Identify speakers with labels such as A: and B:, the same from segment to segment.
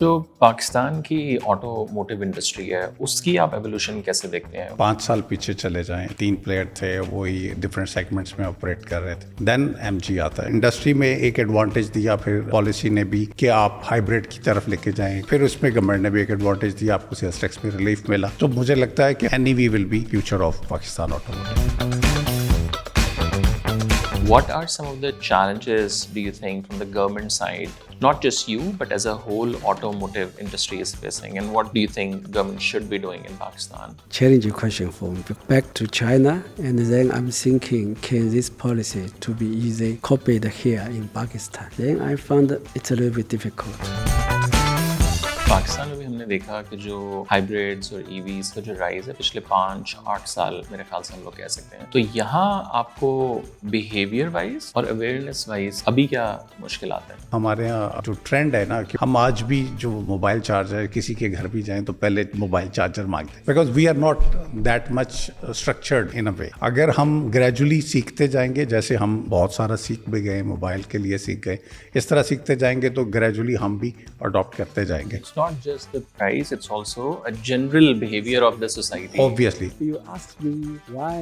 A: तो पाकिस्तान की automotive industry है, उसकी आप एवोल्यूशन कैसे देखते हैं?
B: 5 साल पीछे चले जाएं, 3 प्लेयर थे, वही डिफरेंट सेगमेंट्स में ऑपरेट कर रहे थे। देन एमजी आता है, इंडस्ट्री में एक एडवांटेज दिया, फिर पॉलिसी ने भी कि आप हाइब्रिड की तरफ लेके जाएं, फिर उसमें गवर्नमेंट ने भी एक एडवांटेज दिया, आपको सेल्स टैक्स में रिलीफ मिला। तो मुझे लगता है कि NEV will be future of Pakistan automotive.
A: What are some of the challenges do you think from the government side, not just you, but as a whole automotive industry is facing, and what do you think government should be doing in Pakistan?
C: Challenging question for me. Back to China, and then I'm thinking, can this policy to be easy copied here in Pakistan? Then I found it's a little bit difficult.
A: Pakistan में भी हमने देखा कि जो hybrids और EVs का जो rise है पिछले 5-8 साल मेरे ख्याल से हम लोग कह सकते हैं, तो यहाँ आपको बिहेवियर वाइज और अवेयरनेस वाइज अभी क्या मुश्किल आते हैं?
B: हमारे यहाँ जो ट्रेंड है ना कि हम आज भी जो मोबाइल चार्जर किसी के घर भी जाएं तो पहले मोबाइल चार्जर मांगते हैं, because we are not that much structured in a way. अगर हम ग्रेजुअली सीखते जाएंगे, जैसे हम बहुत सारा सीख भी गए, मोबाइल के लिए सीख गए, इस तरह सीखते जाएंगे तो ग्रेजुअली हम भी अडॉप्ट करते जाएंगे।
A: It's not just the price, it's also a general behavior of the society.
B: Obviously.
C: You asked me why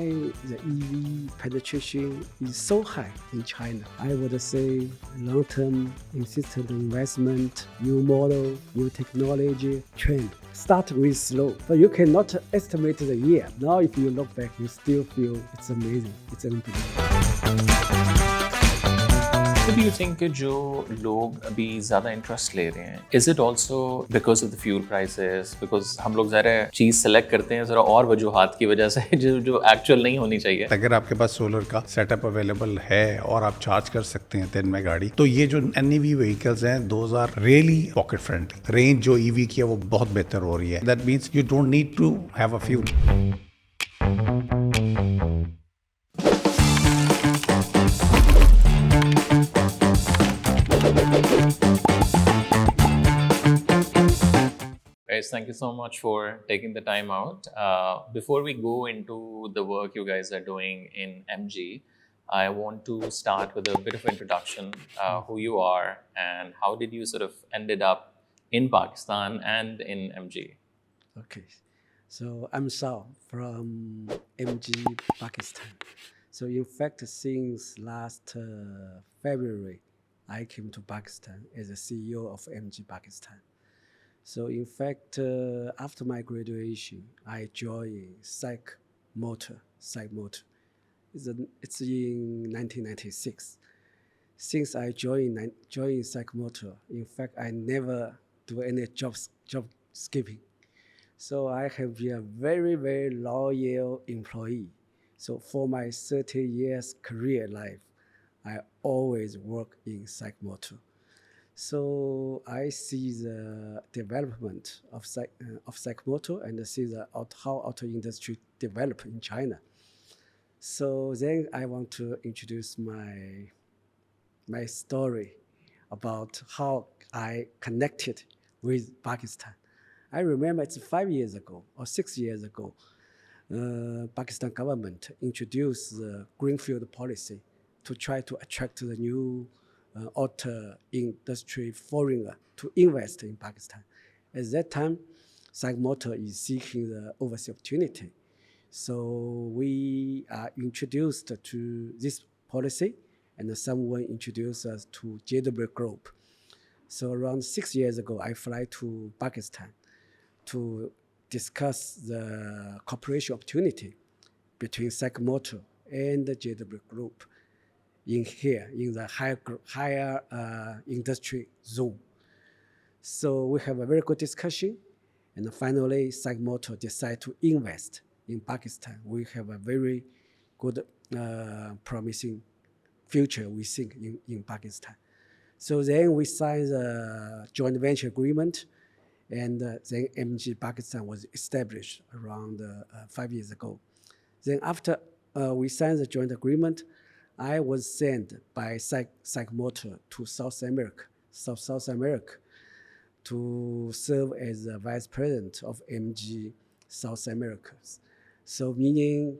C: the EV penetration is so high in China. I would say long-term insistent investment, new model, new technology, trend. Start with slow, but you cannot estimate the year. Now if you look back, you still feel it's amazing. It's unbelievable.
A: So do you think कि जो लोग अभी ज़्यादा interest ले रहे हैं, is it also because of the fuel prices? Because हम लोग ज़रा चीज़ सेलेक्ट करते हैं ज़रा और वजूहात की वजह से जो एक्चुअल नहीं होनी चाहिए।
B: अगर आपके पास सोलर का सेटअप अवेलेबल है और आप चार्ज कर सकते हैं दिन में गाड़ी, तो ये जो एनईवी व्हीकल्स हैं, those are really pocket friendly. Range जो ईवी की है वो बहुत बेहतर हो रही है। That means you don't need to have a fuel.
A: Guys, thank you so much for taking the time out. Before we go into the work you guys are doing in MG, I want to start with a bit of introduction, who you are and how did you sort of ended up in Pakistan and in MG?
C: Okay, so I'm Shao from MG Pakistan. So in fact, since last February, I came to Pakistan as a CEO of MG Pakistan. So in fact, after my graduation, I joined Psych Motor. It's in 1996. Since I joined Psych Motor, in fact, I never do any job skipping. So I have been a very, very loyal employee. So for my 30 years career life, I always work in Psych Motor. So I see the development of Psych Motor and see how auto industry develop in China. So then I want to introduce my story about how I connected with Pakistan. I remember it's 5 years ago or 6 years ago, Pakistan government introduced the greenfield policy to try to attract the new auto industry foreigner to invest in Pakistan. At that time, Psych Motor is seeking the overseas opportunity. So we are introduced to this policy, and someone introduced us to JW Group. So around 6 years ago, I fly to Pakistan to discuss the cooperation opportunity between Psych Motor and the JW Group in the higher industry zone. So we have a very good discussion, and finally Psych Motor decided to invest in Pakistan. We have a very good, promising future, we think, in Pakistan. So then we signed a joint venture agreement, and then MG Pakistan was established around 5 years ago. Then after we signed the joint agreement, I was sent by Psych Motor to South America, to serve as the vice president of MG South America. So meaning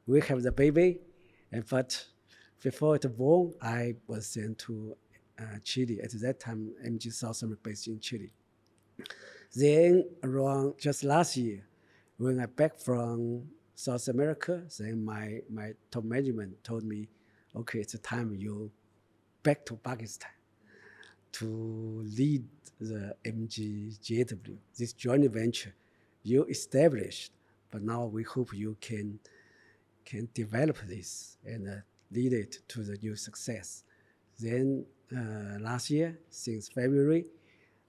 C: we have the baby, but before it born, I was sent to Chile. At that time, MG South America based in Chile. Then around just last year, when I back from South America, then my top management told me, okay, it's time you back to Pakistan to lead the MGJW, this joint venture you established, but now we hope you can develop this and lead it to the new success. Then last year, since February,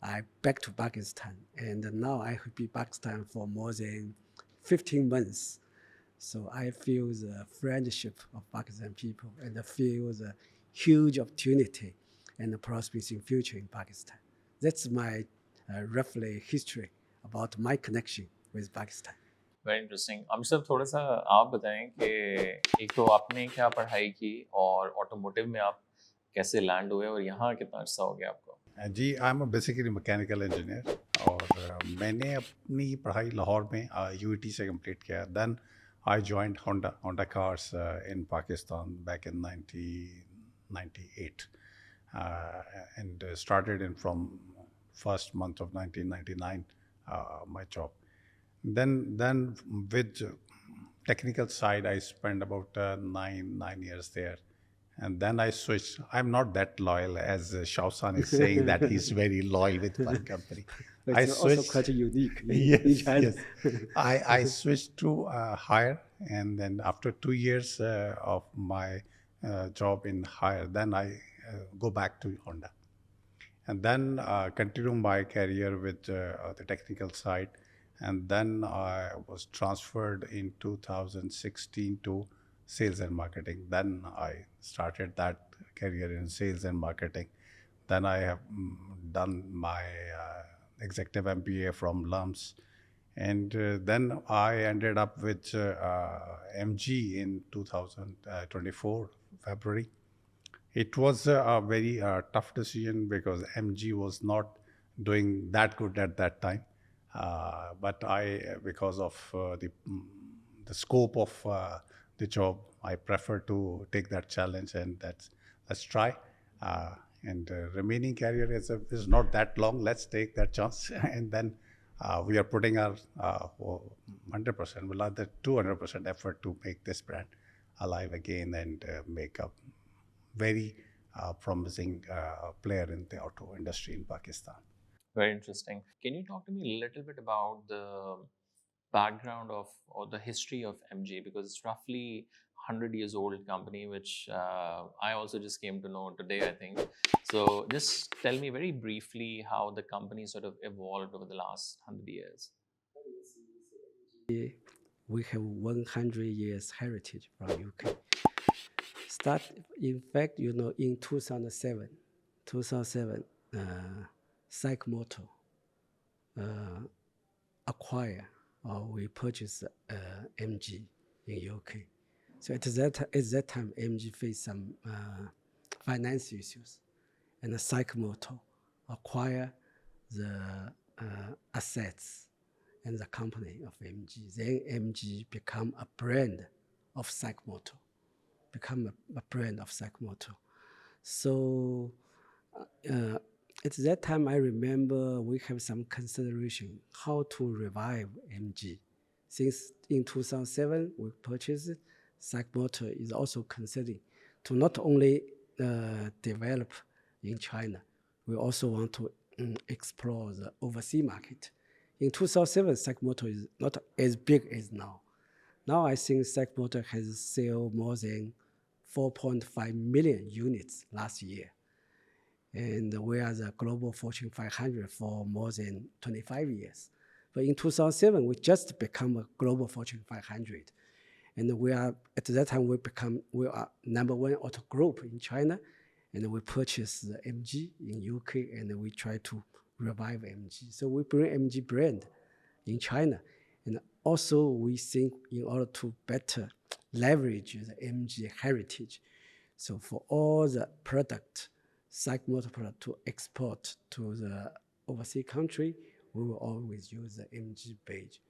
C: I back to Pakistan, and now I have been Pakistan for more than 15 months. So I feel the friendship of Pakistan people, and I feel the huge opportunity and the prospects in future in Pakistan. That's my roughly history about my connection with Pakistan.
A: Very interesting. Amit साहब, थोड़ा सा आप बताएं कि एक तो आपने क्या पढ़ाई की और ऑटोमोटिव में आप कैसे लैंड हुए और यहाँ कितना अर्सा हो गया आपको?
B: जी, I am basically mechanical engineer, और मैंने अपनी पढ़ाई लाहौर में यूईटी से कंप्लीट किया। Then I joined Honda cars in Pakistan back in 1998 and started in from first month of 1999 my job. Then with technical side, I spent about 9 years there. And then I switched. I'm not that loyal as Shao San is saying that he's very loyal with one company. I
C: It's also
B: switched.
C: quite unique in
B: Yes,
C: China.
B: yes. I switched to hire, and then after 2 years of my job in hire, then I go back to Honda, and then continue my career with the technical side. And then I was transferred in 2016 to sales and marketing. Then I started that career in sales and marketing. Then I have done my executive MBA from LUMS. And then I ended up with MG in 2024, February. It was a very tough decision because MG was not doing that good at that time. But because of the scope of the job, I prefer to take that challenge, and let's try. And remaining career is not that long. Let's take that chance, and then we are putting our 100%, well, the 200% effort to make this brand alive again and make a very promising player in the auto industry in Pakistan.
A: Very interesting. Can you talk to me a little bit about the background of or the history of MG, because it's roughly 100 years old company, which I also just came to know today, I think. So just tell me very briefly how the company sort of evolved over the last 100 years.
C: We have 100 years heritage from UK. In fact, in 2007, Psychmotor acquire or we purchased MG in UK. So at that time, MG faced some finance issues, and the Psychmotor acquire the assets and the company of MG. Then MG become a brand of Psychmotor, So at that time, I remember we have some consideration how to revive MG. Since in 2007 we purchased it, Psychmotor is also considering to not only develop in China, we also want to explore the overseas market. In 2007, Psychmotor is not as big as now. Now I think Psychmotor has sold more than 4.5 million units last year. And we are the global Fortune 500 for more than 25 years. But in 2007, we just become a global Fortune 500. And we are, at that time, we are number one auto group in China. And we purchased the MG in UK, and we try to revive MG. So we bring MG brand in China. And also we think in order to better leverage the MG heritage. So for all the product, Psychmotor product to export to the overseas country, we will always use the MG badge.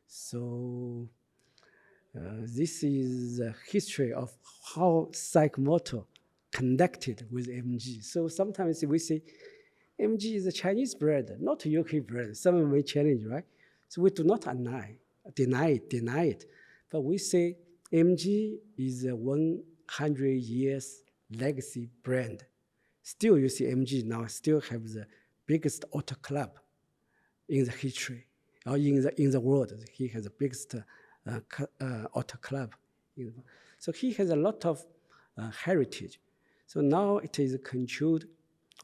C: So this is the history of how Psychmotor connected with MG. So sometimes we say MG is a Chinese brand, not a UK brand. Some may challenge, right? So we do not deny it. But we say MG is a 100 years legacy brand. Still, you see MG now still have the biggest auto club in the history, or in the world. He has the biggest auto club. So he has a lot of heritage. So now it is controlled,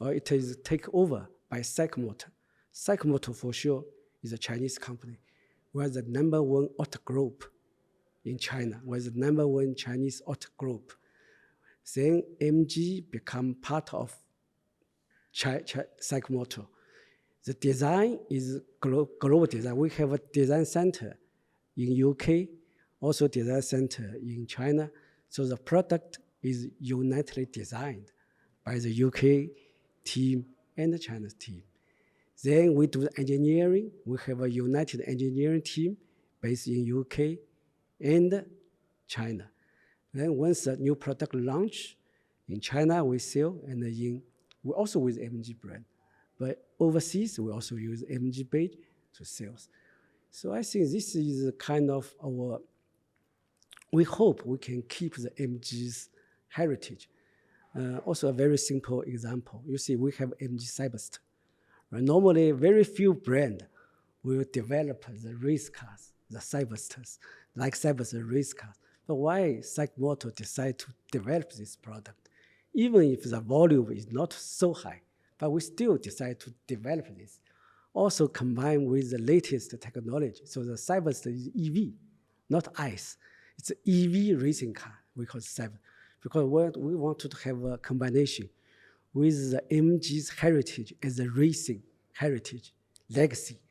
C: or it is taken over by Psychomotor. Psychomotor for sure is a Chinese company. We're the number one auto group in China. We're the number one Chinese auto group. Then MG become part of Psychomotor. The design is global design. We have a design center in UK, also design center in China. So the product is unitedly designed by the UK team and the China team. Then we do the engineering. We have a united engineering team based in UK and China. Then once the new product launch in China, we sell, and we also with MG brand. But overseas, we also use MG badge to sales. So I think this is kind of we hope we can keep the MG's heritage. Also a very simple example. You see, we have MG Cyberster. Right? Normally, very few brands will develop the race cars, the Cybersters, like Cyberster race cars. But why Psychomotor decide to develop this product? Even if the volume is not so high, but we still decide to develop this. Also combined with the latest technology. So the Cyberster is EV, not ICE. It's an EV racing car, we call it Cyber. Because we want to have a combination with the MG's heritage as a racing heritage, legacy,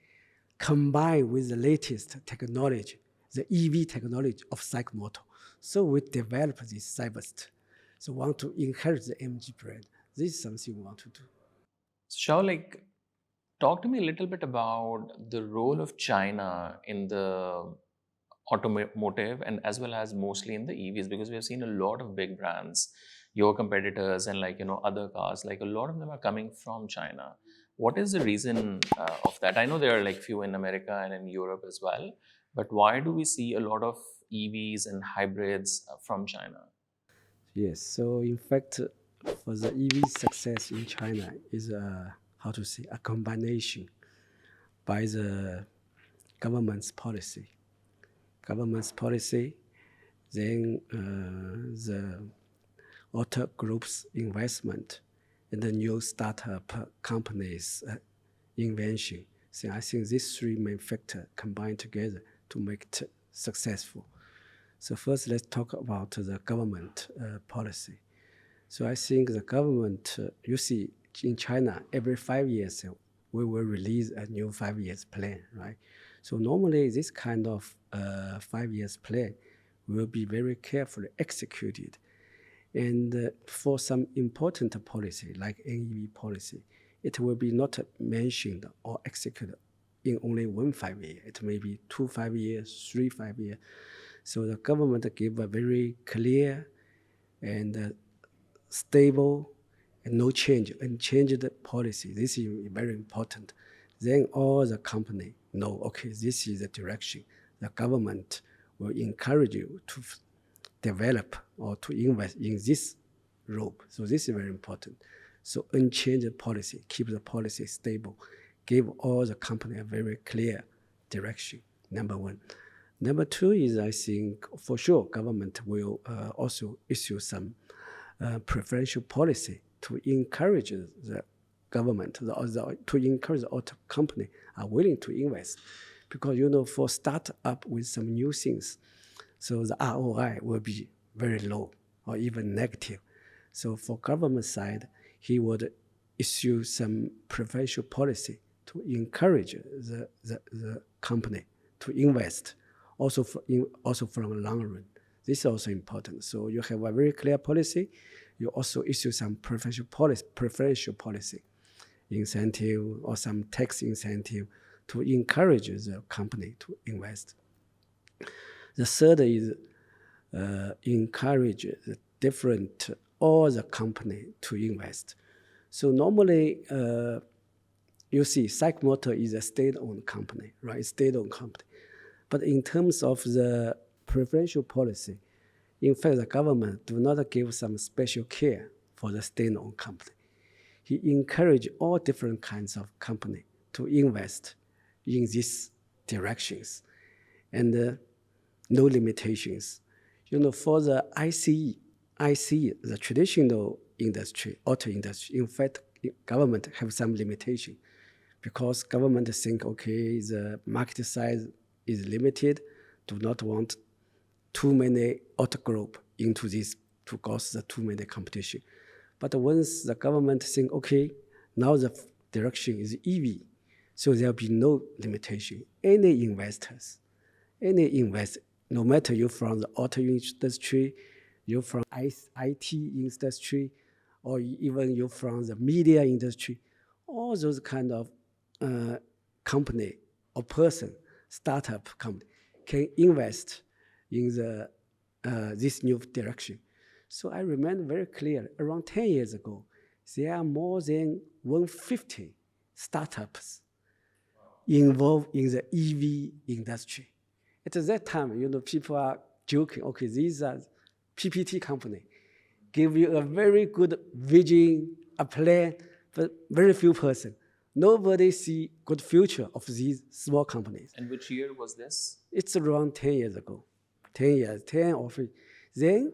C: combined with the latest technology, the EV technology of Psychomotor. So we develop this Cyberster. So we want to inherit the MG brand. This is something we want to do.
A: So Shao, talk to me a little bit about the role of China in the automotive and as well as mostly in the EVs, because we have seen a lot of big brands, your competitors and other cars, a lot of them are coming from China. What is the reason of that? I know there are few in America and in Europe as well, but why do we see a lot of EVs and hybrids from China?
C: Yes, so in fact, for the EV success in China is a combination by the government's policy. Then the auto group's investment and the new startup companies' invention. So I think these three main factors combine together to make it successful. So first, let's talk about the government policy. So I think the government, you see, in China, every 5 years, we will release a new 5 years plan, right? So normally, this kind of 5 years plan will be very carefully executed. And for some important policy, like NEV policy, it will be not mentioned or executed in only 1 5 year. It may be 2 5 years, 3 5 years. So the government give a very clear and stable and no change, unchanged policy. This is very important. Then all the company know, okay, this is the direction. The government will encourage you to develop or to invest in this rope. So this is very important. So unchanged policy, keep the policy stable, give all the company a very clear direction, number one. Number two is, I think, for sure, government will also issue some preferential policy to encourage the government, to encourage the auto company are willing to invest. Because, for startup with some new things, so the ROI will be very low or even negative. So for government side, he would issue some preferential policy to encourage the company to invest, also from a long run. This is also important. So you have a very clear policy. You also issue some preferential policy, incentive or some tax incentive to encourage the company to invest. The third is encourage all the company to invest. So normally, you see, Psychomotor is a state-owned company, right? State-owned company. But in terms of the preferential policy, in fact, the government do not give some special care for the state-owned company. He encouraged all different kinds of company to invest in these directions, and no limitations. For the ICE, the traditional industry, auto industry, in fact, government have some limitation because government think, okay, the market size is limited, do not want too many auto group into this to cause the too many competition. But once the government think, okay, now the direction is EV, so there'll be no limitation. Any investors, no matter you're from the auto industry, you're from IT industry, or even you're from the media industry, all those kind of company or person, startup company, can invest in this new direction. So I remember very clearly, around 10 years ago, there are more than 150 startups involved in the EV industry. At that time, people are joking, okay, these are PPT company, give you a very good vision, a plan, but very few person. Nobody see good future of these small companies.
A: And which year was this?
C: It's around 10 years ago. 10 or 15. Then,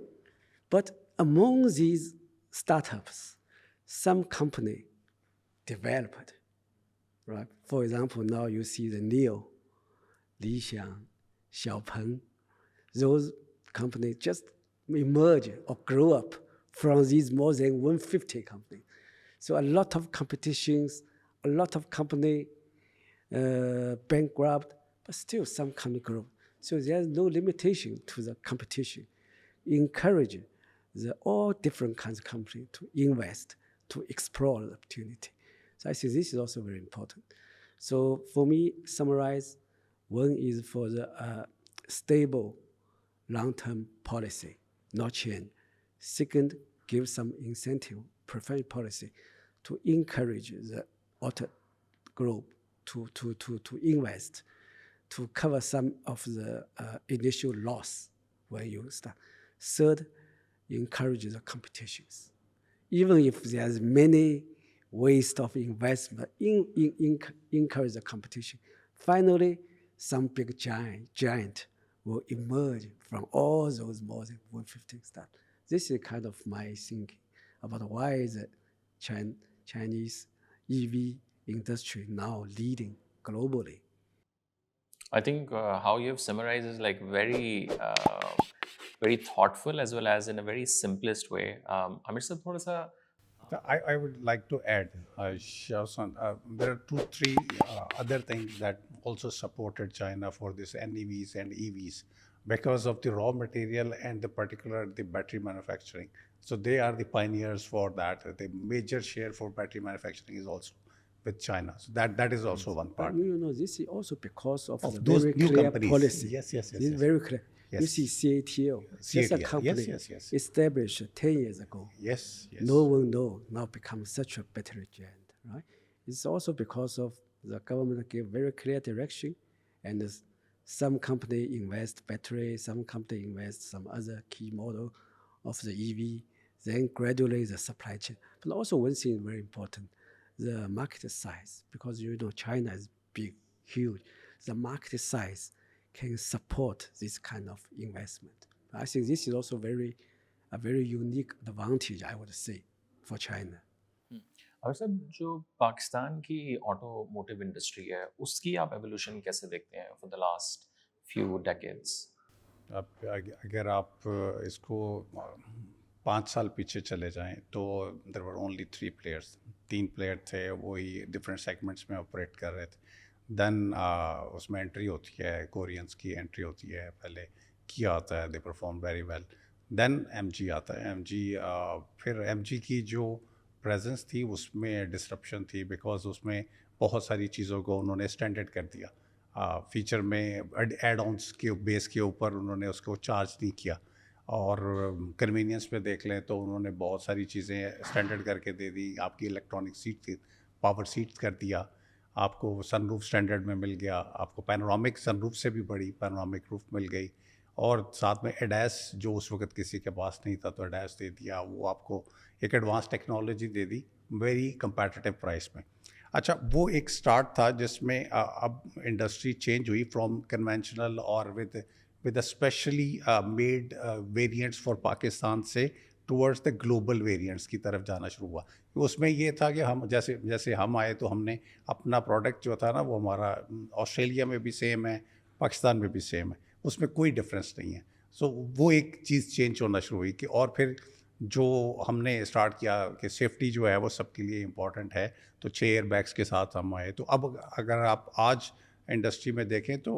C: but among these startups, some company developed, right? For example, now you see the NIO, Lixiang, Xiaopeng, those companies just emerge or grow up from these more than 150 companies. So a lot of competitions, a lot of company bankrupt, but still some company grow. So there's no limitation to the competition. Encourage all different kinds of companies to invest, to explore the opportunity. So I think this is also very important. So for me, summarize, one is for the stable long-term policy, not change. Second, give some incentive, preferential policy to encourage the auto group to invest, to cover some of the initial loss when you start. Third, encourage the competitions. Even if there's many ways of investment, encourage the competition. Finally, some big giant will emerge from all those more than 150 startups. This is kind of my thinking about why the Chinese EV industry now leading globally.
A: I think how you have summarized is like very thoughtful as well as in a very simplest way. Amir sir, thoda sa
B: I would like to add, Shao-san, there are 2, 3 other things that also supported China for this NEVs and EVs because of the raw material and the battery manufacturing. So they are the pioneers for that. The major share for battery manufacturing is also with China. So that is also one part.
C: But this is also because of the
B: those
C: very
B: new
C: clear
B: companies.
C: policy.
B: Yes.
C: This is very clear. You
B: Yes.
C: see CATL, just a
B: CATL,
C: company
B: yes.
C: established 10 years ago.
B: Yes.
C: No one knows, now become such a battery giant, right? It's also because of the government give very clear direction, and some company invest battery, some company invest some other key model of the EV, then gradually the supply chain. But also one thing very important, the market size, because China is big, huge. The market size can support this kind of investment. I think this is also a very unique advantage, I would say, for China.
A: और sir जो पाकिस्तान की automotive industry है उसकी आप evolution कैसे देखते हैं for the last few decades?
B: अब अगर आप इसको 5 साल पीछे चले जाएं तो there were only 3 players, 3 player थे, वही डिफरेंट सेगमेंट्स में ऑपरेट कर रहे थे. देन उसमें एंट्री होती है, कोरियंस की एंट्री होती है, पहले किया आता है, they perform very well. Then MG आता है. फिर एमजी की जो प्रेजेंस थी उसमें डिसरप्शन थी बिकॉज उसमें बहुत सारी चीज़ों को उन्होंने स्टैंडर्ड कर दिया. फीचर में एड ऑन्स के बेस के ऊपर उन्होंने उसको चार्ज नहीं किया. और कन्वीनियंस में देख लें तो उन्होंने बहुत सारी चीज़ें स्टैंडर्ड करके दे दी. आपकी इलेक्ट्रॉनिक सीट थी, पावर सीट कर दिया. आपको सनरूफ स्टैंडर्ड में मिल गया, आपको पैनोरामिक सनरूफ से भी बड़ी पैनोरामिक रूफ मिल गई, और साथ में एडैस जो उस वक्त किसी के पास नहीं था तो एडैस दे दिया, वो आपको एक एडवांस टेक्नोलॉजी दे दी वेरी कंपैटिटिव प्राइस में। अच्छा, वो एक स्टार्ट था जिसमें अब इंडस्ट्री चेंज हुई फ्रॉम कन्वेंशनल और with specially made variants for Pakistan से टुवर्ड्स द ग्लोबल वेरिएंट्स की तरफ जाना शुरू हुआ। उसमें ये था कि हम जैसे जैसे हम आए तो हमने अपना प्रोडक्ट जो था ना वो हमारा ऑस्ट्रेलिया में भी सेम है, पाकिस्तान में भी सेम है, उसमें कोई डिफरेंस नहीं है। सो वो एक चीज़ चेंज होना शुरू हुई कि और फिर जो हमने स्टार्ट किया कि सेफ्टी जो है वो सबके लिए इम्पॉर्टेंट है, तो 6 एयर बैग्स के साथ हम आए। तो अब अगर आप आज इंडस्ट्री में देखें तो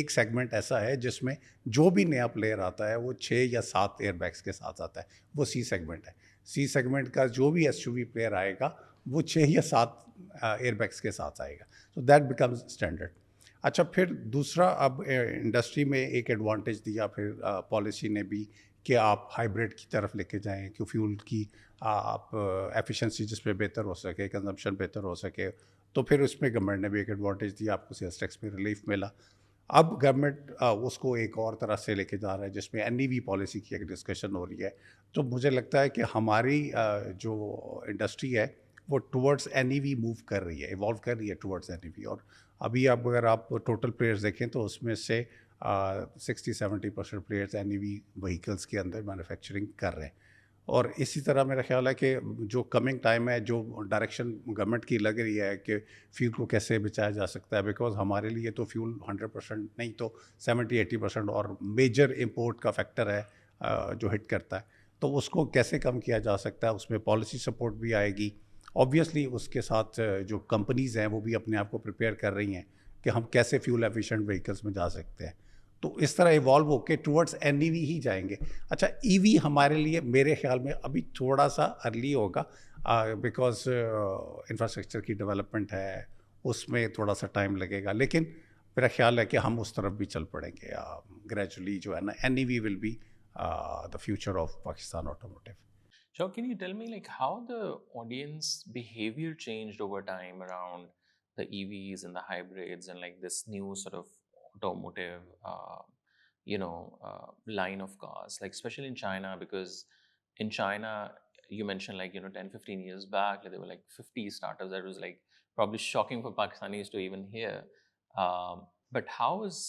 B: एक सेगमेंट ऐसा है जिसमें जो भी नया प्लेयर आता है वो 6 या 7 एयर बैग्स के साथ आता है, वो सी सेगमेंट है। सी सेगमेंट का जो भी एसयूवी प्लेयर आएगा वो 6 या 7 एयर बैग्स के साथ आएगा, सो दैट बिकम्स स्टैंडर्ड। अच्छा, फिर दूसरा अब इंडस्ट्री में एक एडवांटेज दिया फिर पॉलिसी ने भी कि आप हाइब्रिड की तरफ लेके जाएं कि फ्यूल की आप एफिशिएंसी जिसमें बेहतर हो सके, कंजम्पशन बेहतर हो सके, तो फिर उसमें गवर्नमेंट ने भी एक एडवांटेज दिया, आपको सेल्स टैक्स में रिलीफ मिला। अब गवर्नमेंट उसको एक और तरह से लेके जा रहा है जिसमें एनईवी पॉलिसी की एक डिस्कशन हो रही है। तो मुझे लगता है कि हमारी जो इंडस्ट्री है वो टुवर्ड्स एनईवी मूव कर रही है, इवॉल्व कर रही है टुवर्ड्स एनईवी। और अभी अब अगर आप टोटल प्लेयर्स देखें तो उसमें से 60-70% प्लेयर्स एनईवी व्हीकल्स के अंदर मैन्युफैक्चरिंग कर रहे हैं। और इसी तरह मेरा ख्याल है कि जो कमिंग टाइम है, जो डायरेक्शन गवर्नमेंट की लग रही है कि फ्यूल को कैसे बचाया जा सकता है, बिकॉज हमारे लिए तो फ्यूल 100% नहीं तो 70-80% और मेजर इंपोर्ट का फैक्टर है जो हिट करता है। तो उसको कैसे कम किया जा सकता है, उसमें पॉलिसी सपोर्ट भी आएगी। ऑब्वियसली उसके साथ जो कंपनीज़ हैं वो भी अपने आप को प्रिपेयर कर रही हैं कि हम कैसे फ्यूल एफिशिएंट व्हीकल्स में जा सकते हैं। तो इस तरह इवॉल्व होके टुवर्ड्स एनईवी ही जाएंगे। अच्छा, ईवी हमारे लिए मेरे ख्याल में अभी थोड़ा सा अर्ली होगा, बिकॉज इंफ्रास्ट्रक्चर की डेवलपमेंट है, उसमें थोड़ा सा टाइम लगेगा, लेकिन मेरा ख्याल है कि हम उस तरफ भी चल पड़ेंगे ग्रेजुअली। जो है ना, NEV will be the future of Pakistan automotive.
A: Shao, can you tell me like how the audience behavior changed over time around the EVs and the hybrids and like this new sort of automotive, line of cars, like especially in China, because in China, you mentioned like, 10, 15 years back, like, there were like 50 startups. That was like probably shocking for Pakistanis to even hear. But how is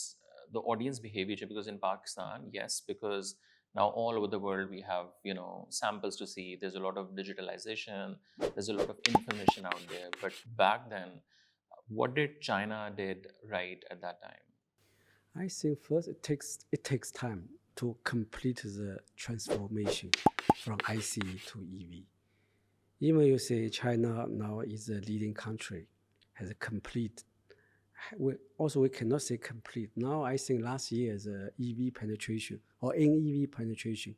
A: the audience behavior? Because in Pakistan, yes, because now all over the world we have samples to see. There's a lot of digitalization, there's a lot of information out there. But back then, what did China did right at that time?
C: I think first it takes time to complete the transformation from ICE to EV. Even you say China now is a leading country, has a complete. We cannot say complete. Now I think last year the EV penetration or NEV penetration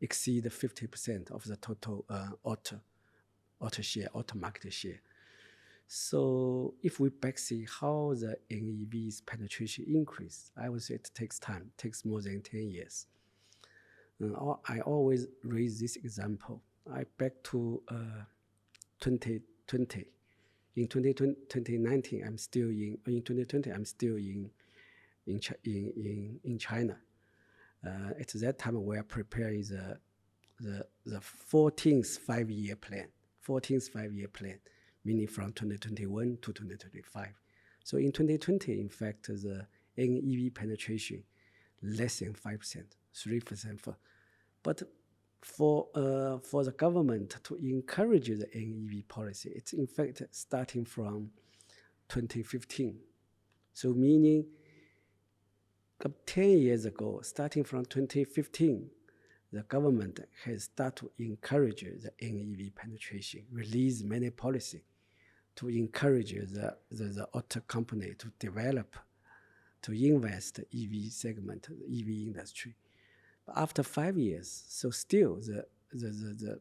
C: exceed 50% of the total auto market share. So if we back see how the NEV's penetration increase, I would say it takes time, takes more than 10 years. I always raise this example. I back to 2020. In 2019, I'm still in 2020. I'm still in China. At that time, we are preparing the 14th five-year plan. 14th five-year plan, meaning from 2021 to 2025. So in 2020, in fact, the NEV penetration less than 5%, 3%. But for the government to encourage the NEV policy, it's in fact starting from 2015. So meaning 10 years ago, starting from 2015, the government has started to encourage the NEV penetration, release many policy to encourage the auto company to develop, to invest EV segment, the EV industry. But after 5 years, so still the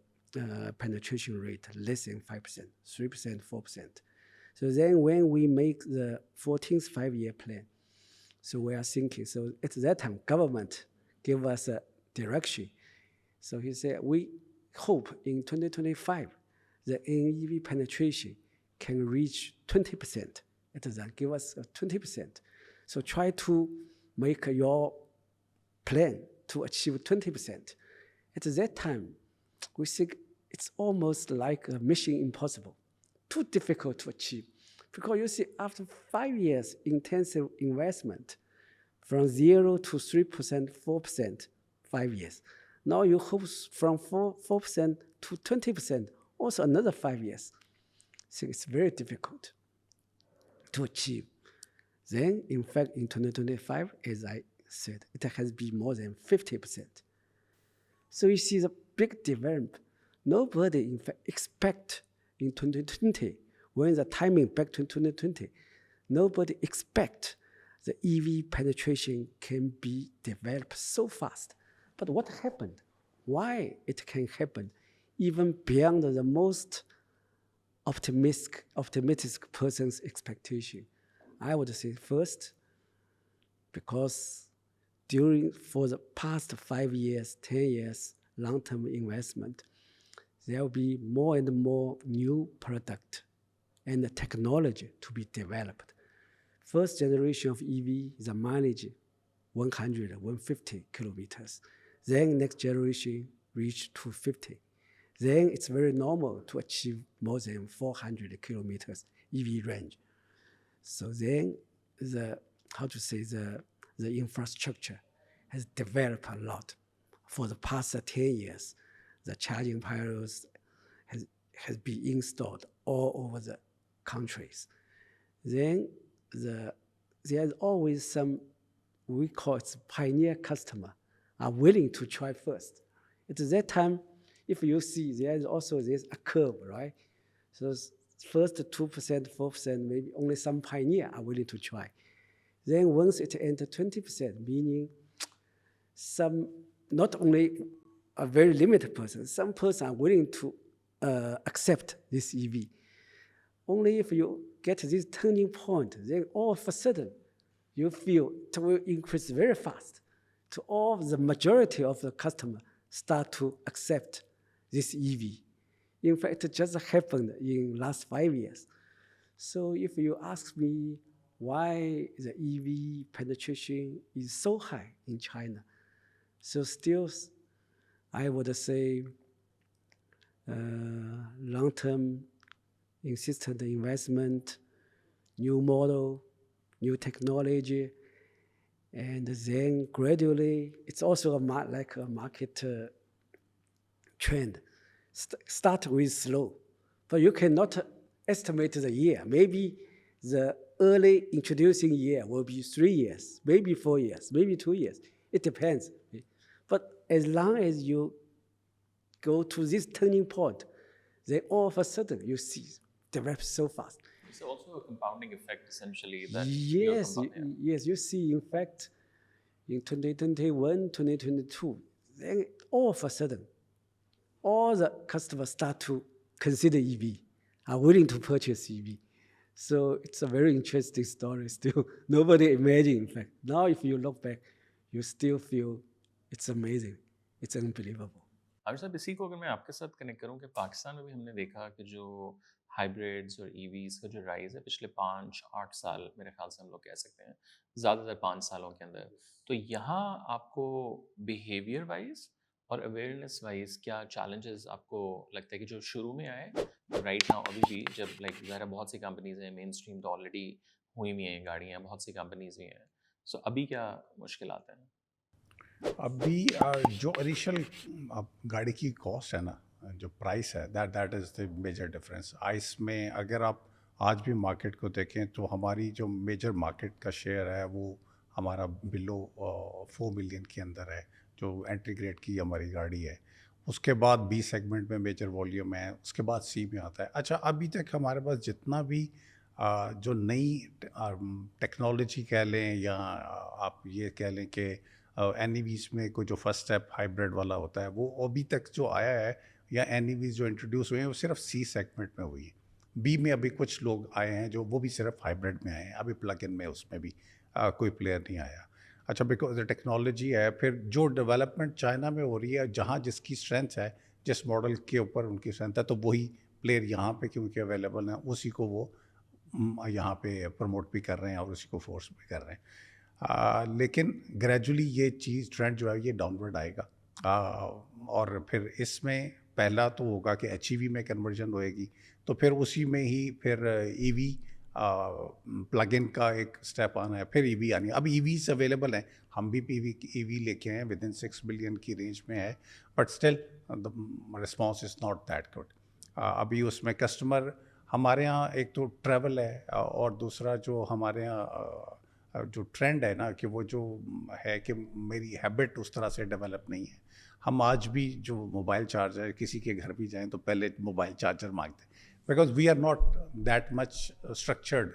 C: penetration rate less than 5%, 3%, 4%. So then when we make the 14th five-year plan, so we are thinking, so at that time, government gave us a direction. So he said, we hope in 2025, the NEV penetration can reach 20%. It then give us 20%. So try to make your plan to achieve 20%. At that time, we think it's almost like a mission impossible, too difficult to achieve. Because you see, after 5 years intensive investment, from 0 to 3%, 4%, 5 years. Now you hope from 4% to 20%, also another 5 years. So it's very difficult to achieve. Then, in fact, in 2025, as I said, it has been more than 50%. So you see the big development. Nobody, in fact, expect in 2020, when the timing back to 2020, nobody expect the EV penetration can be developed so fast. But what happened? Why it can happen even beyond the most optimistic person's expectation? I would say first, because for the past 5 years, 10 years, long-term investment, there will be more and more new product and the technology to be developed. First generation of EV, the mileage 100, 150 kilometers. Then next generation reach 250. Then it's very normal to achieve more than 400 kilometers EV range. So then the infrastructure has developed a lot. For the past 10 years, the charging piles has been installed all over the countries. Then there's always some, we call it pioneer customer, are willing to try first. At that time, if you see, there's a curve, right? So first 2%, 4%, maybe only some pioneer are willing to try. Then once it enters 20%, meaning some, not only a very limited person, some person are willing to accept this EV. Only if you get this turning point, then all of a sudden, you feel it will increase very fast. To all the majority of the customer start to accept this EV. In fact, it just happened in last 5 years. So if you ask me why the EV penetration is so high in China, so still, I would say long-term insistent investment, new model, new technology, and then gradually, it's also like a market trend. Start with slow, but you cannot estimate the year. Maybe the early introducing year will be 3 years, maybe 4 years, maybe 2 years. It depends. But as long as you go to this turning point, then all of a sudden you see develop so fast.
A: It's also a compounding effect, essentially. That
C: yes, you see, in fact, in 2021, 2022, then all of a sudden, all the customers start to consider EV, are willing to purchase EV. So it's a very interesting story still. Nobody imagined, in fact. Now if you look back, you still feel it's amazing. It's unbelievable.
A: Aamir साहब, इसी को अगर मैं आपके साथ connect करूं कि पाकिस्तान में भी हमने देखा कि जो हाइब्रिड्स और ईवीज का जो राइज है पिछले 5-8 साल, मेरे ख्याल से हम लोग कह सकते हैं, ज़्यादातर 5 सालों के अंदर, तो यहाँ आपको बिहेवियर वाइज और अवेयरनेस वाइज क्या चैलेंजेस आपको लगता है कि जो शुरू में आए राइट नाउ अभी भी, जब लाइक ज़रा बहुत सी कंपनीज हैं, मेन स्ट्रीम तो ऑलरेडी हुई भी हैं गाड़ियाँ, बहुत सी कंपनीज भी हैं, सो अभी क्या मुश्किल आते हैं?
B: अभी जो इनिशियल गाड़ी की कॉस्ट है ना, जो प्राइस है, that is the major difference. ICE में अगर आप आज भी मार्केट को देखें तो हमारी जो मेजर मार्केट का शेयर है वो हमारा बिलो 4 मिलियन के अंदर है, जो एंट्री ग्रेड की हमारी गाड़ी है। उसके बाद बी सेगमेंट में मेजर वॉल्यूम है, उसके बाद सी में आता है। अच्छा, अभी तक हमारे पास जितना भी जो नई टेक्नोलॉजी कह लें या आप ये कह लें कि एनईवीज़ में कोई जो फर्स्ट स्टेप हाइब्रिड वाला होता है, वो अभी तक जो आया है, या एनईवीज़ जो इंट्रोड्यूस हुए हैं वो सिर्फ सी सेगमेंट में हुई है। बी में अभी कुछ लोग आए हैं जो वो भी सिर्फ हाइब्रिड में आए हैं, अभी प्लग इन में उसमें भी कोई प्लेयर नहीं आया। अच्छा, बिकॉज टेक्नोलॉजी है, फिर जो डेवलपमेंट चाइना में हो रही है, जहाँ जिसकी स्ट्रेंथ है, जिस मॉडल के ऊपर उनकी स्ट्रेंथ है, तो वही प्लेयर यहाँ पे क्योंकि अवेलेबल है, उसी को वो यहाँ पे प्रमोट भी कर रहे हैं और उसी को फोर्स भी कर रहे हैं। लेकिन ग्रेजुअली ये चीज़ ट्रेंड जो है ये डाउनवर्ड आएगा। और फिर इसमें पहला तो होगा कि एचईवी में कन्वर्जन होएगी, तो फिर उसी में ही फिर ईवी प्लग इन का एक स्टेप आना है, फिर ईवी आनी है। अब ईवीज अवेलेबल हैं, हम भी ईवी लेके हैं, विद इन 6 बिलियन की रेंज में है, but still the response is not that good. अभी उसमें कस्टमर हमारे यहाँ एक तो ट्रैवल है, और दूसरा जो हमारे यहाँ जो ट्रेंड है ना कि वो जो है कि मेरी हैबिट उस तरह से डेवलप नहीं है। हम आज भी जो मोबाइल चार्जर किसी के घर भी जाएं तो पहले मोबाइल चार्जर मांगते हैं, because we are not that much structured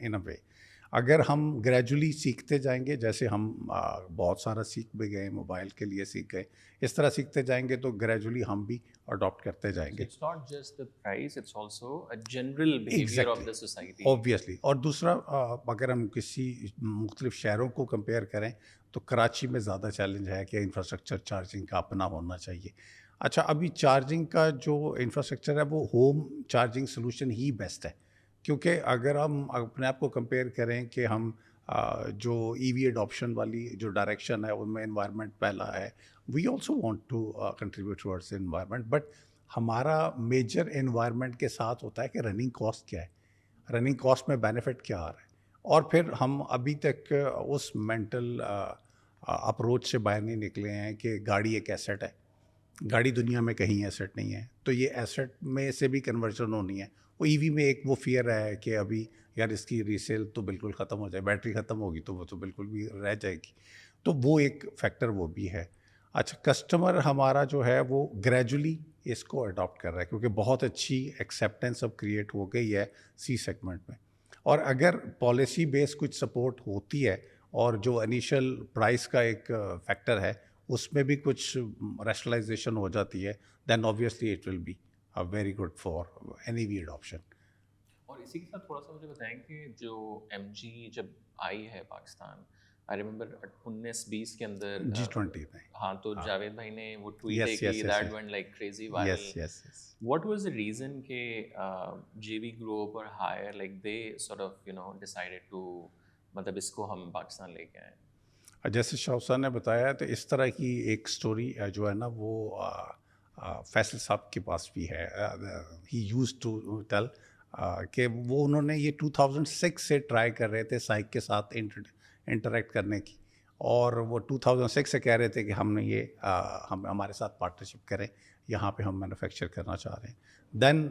B: in a way. अगर हम ग्रेजुअली सीखते जाएंगे, जैसे हम बहुत सारा सीख भी गए, मोबाइल के लिए सीख गए, इस तरह सीखते जाएंगे तो ग्रेजुअली हम भी अडॉप्ट करते
A: So
B: जाएंगे।
A: it's not just the price, it's also a general behavior of the society.
B: Obviously. और दूसरा अगर हम किसी मुख्तलिफ शहरों को कंपेयर करें तो कराची में ज़्यादा चैलेंज है कि इंफ्रास्ट्रक्चर चार्जिंग का अपना होना चाहिए। अच्छा, अभी चार्जिंग का जो इंफ्रास्ट्रक्चर है वो होम चार्जिंग सोल्यूशन ही बेस्ट है, क्योंकि अगर हम अपने आप को कंपेयर करें कि हम जो ईवी एडॉप्शन वाली जो डायरेक्शन है उनमें एनवायरनमेंट पहला है, we also want to contribute towards environment, but हमारा मेजर एनवायरनमेंट के साथ होता है कि रनिंग कॉस्ट क्या है, रनिंग कॉस्ट में बेनिफिट क्या आ रहा है। और फिर हम अभी तक उस मेंटल अप्रोच से बाहर नहीं निकले हैं कि गाड़ी एक एसेट है, गाड़ी दुनिया में कहीं एसेट नहीं है, तो ये एसेट में से भी कन्वर्जन होनी है। वो ईवी में एक वो फियर है कि अभी यार इसकी रीसेल तो बिल्कुल ख़त्म हो जाए, बैटरी ख़त्म होगी तो वो तो बिल्कुल भी रह जाएगी, तो वो एक फैक्टर वो भी है। अच्छा, कस्टमर हमारा जो है वो ग्रेजुअली इसको अडॉप्ट कर रहा है, क्योंकि बहुत अच्छी एक्सेप्टेंस अब क्रिएट हो गई है सी सेगमेंट में। और अगर पॉलिसी बेस कुछ सपोर्ट होती है और जो इनिशियल प्राइस का एक फैक्टर है उसमें भी कुछ रैशनलाइजेशन हो जाती है, then obviously it will be very good for any EV adoption.
A: और इसी के साथ थोड़ा सा मुझे बताएं कि जो MG जब आई है पाकिस्तान, आई रिमेंबर 19-20 के अंदर
B: G20 में।
A: हाँ, तो जावेद भाई ने वो ट्वीट
B: Yes,
A: है
B: yes,
A: कि
B: yes,
A: that
B: yes.
A: Went like crazy
B: Yes,
A: viral.
B: yes, yes.
A: What was the reason के JV Group और Hire like they sort of decided to मतलब इसको हम पाकिस्तान लेके आए?
B: जैसे शाह साहब ने बताया, तो इस तरह की एक स्टोरी जो है ना वो फैसल साहब के पास भी है। ही यूज्ड टू टेल कि वो उन्होंने ये 2006 से ट्राई कर रहे थे साइक के साथ इंटरेक्ट करने की, और वो 2006 से कह रहे थे कि हमने ये हम हमारे साथ पार्टनरशिप करें, यहाँ पे हम मैन्युफैक्चर करना चाह रहे हैं। देन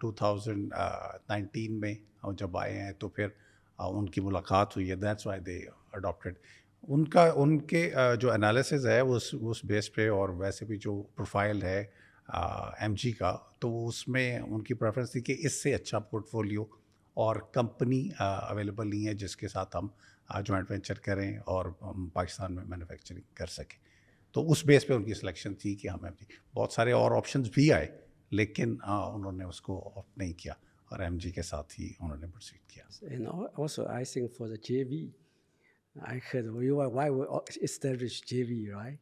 B: 2019 में हम जब आए हैं तो फिर उनकी मुलाकात हुई है, दैट्स व्हाई दे अडॉप्टेड। उनके जो एनालिसिस है उस बेस पे, और वैसे भी जो प्रोफाइल है MG का, तो उसमें उनकी प्रेफरेंस थी कि इससे अच्छा पोर्टफोलियो और कंपनी अवेलेबल नहीं है जिसके साथ हम जॉइंट वेंचर करें और हम पाकिस्तान में मैन्युफैक्चरिंग कर सकें। तो उस बेस पे उनकी सिलेक्शन थी कि हमें भी बहुत सारे और ऑप्शंस भी आए, लेकिन उन्होंने उसको ऑप्ट नहीं किया और MG के साथ ही उन्होंने प्रोसीड किया।
C: And also, I think for the JV, I heard why we established JV, right?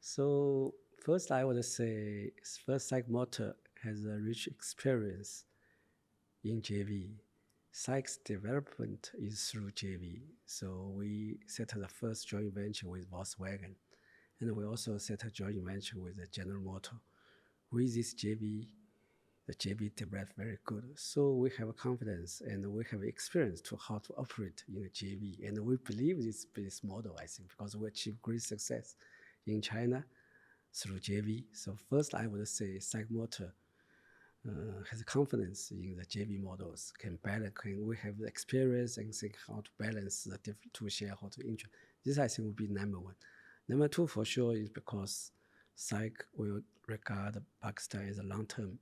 C: So first, I would say first Psych Motor has a rich experience in JV. Psych's development is through JV. So we set up the first joint venture with Volkswagen, and we also set a joint venture with the General Motor. With this JV, the JV developed very good. So we have confidence and we have experience to how to operate in a JV. And we believe this business model, I think, because we achieved great success in China through JV. So first, I would say Psych Motor has confidence in the JV models, we have the experience and think how to balance the two shareholder interest. This, I think, would be number one. Number two, for sure, is because Psych will regard Pakistan as a long-term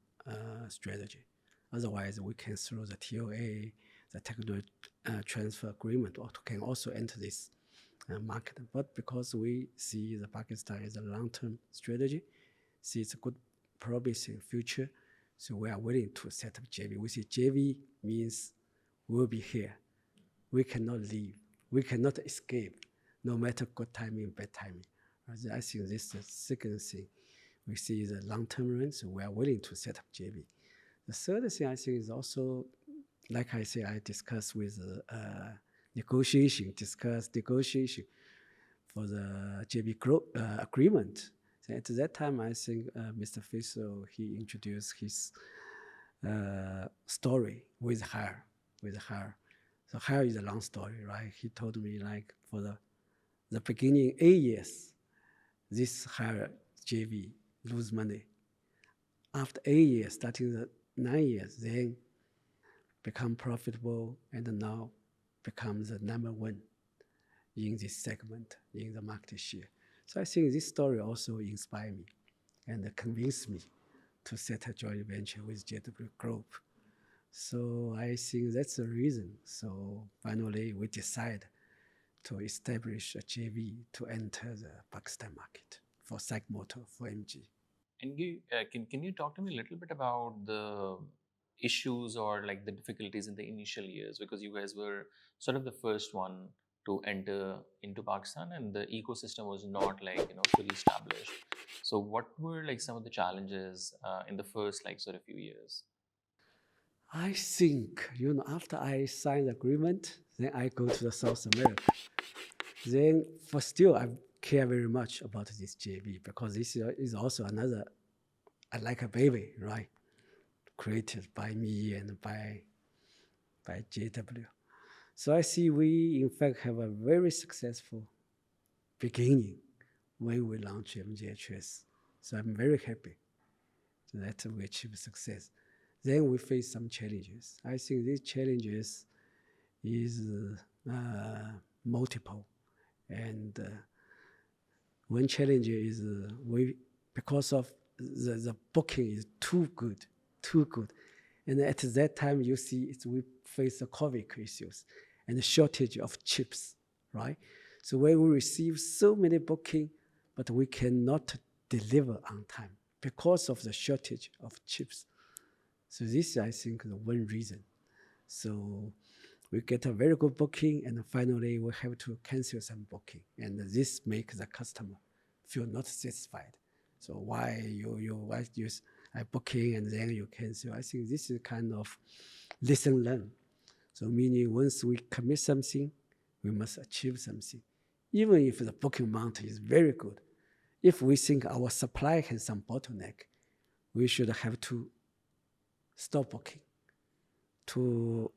C: strategy. Otherwise, we can through the TOA, the technology transfer agreement, or can also enter this market. But because we see the Pakistan as a long-term strategy, see it's a good promising future, so we are willing to set up JV. We see JV means we'll be here. We cannot leave. We cannot escape, no matter good timing, bad timing. I think this is the second thing. We see the long-term run, so we are willing to set up JV. The third thing I think is also like I say, I discussed with negotiation for the JV agreement. So at that time, I think Mr. Faisal, he introduced his story with her. So her is a long story, right? He told me like for the beginning 8 years, this her JV lose money. After 8 years, starting the 9 years, then become profitable and now becomes the number one in this segment, in the market share. So I think this story also inspired me and convinced me to set a joint venture with JW Group. So I think that's the reason. So finally we decide to establish a JV to enter the Pakistan market for SAIC Motor, for MG.
A: And can you talk to me a little bit about the issues or like the difficulties in the initial years, because you guys were sort of the first one to enter into Pakistan and the ecosystem was not like fully established. So what were like some of the challenges in the first like sort of few years?
C: I think, after I signed the agreement, then I go to the South America. Then for still, I care very much about this JV because this is also another, like a baby, right? Created by me and by JW. So I see we, in fact, have a very successful beginning when we launch MGHS. So I'm very happy that we achieved success. Then we face some challenges. I think these challenges is multiple. And one challenge is because of the booking is too good. And at that time, you see we face the COVID issues and the shortage of chips, right? So when we receive so many booking, but we cannot deliver on time because of the shortage of chips. So this, I think, is one reason. So we get a very good booking, and finally we have to cancel some booking, and this makes the customer feel not satisfied. So why you use a booking and then you cancel? I think this is kind of lesson learned. So meaning once we commit something, we must achieve something, even if the booking amount is very good. If we think our supply has some bottleneck, we should have to stop booking to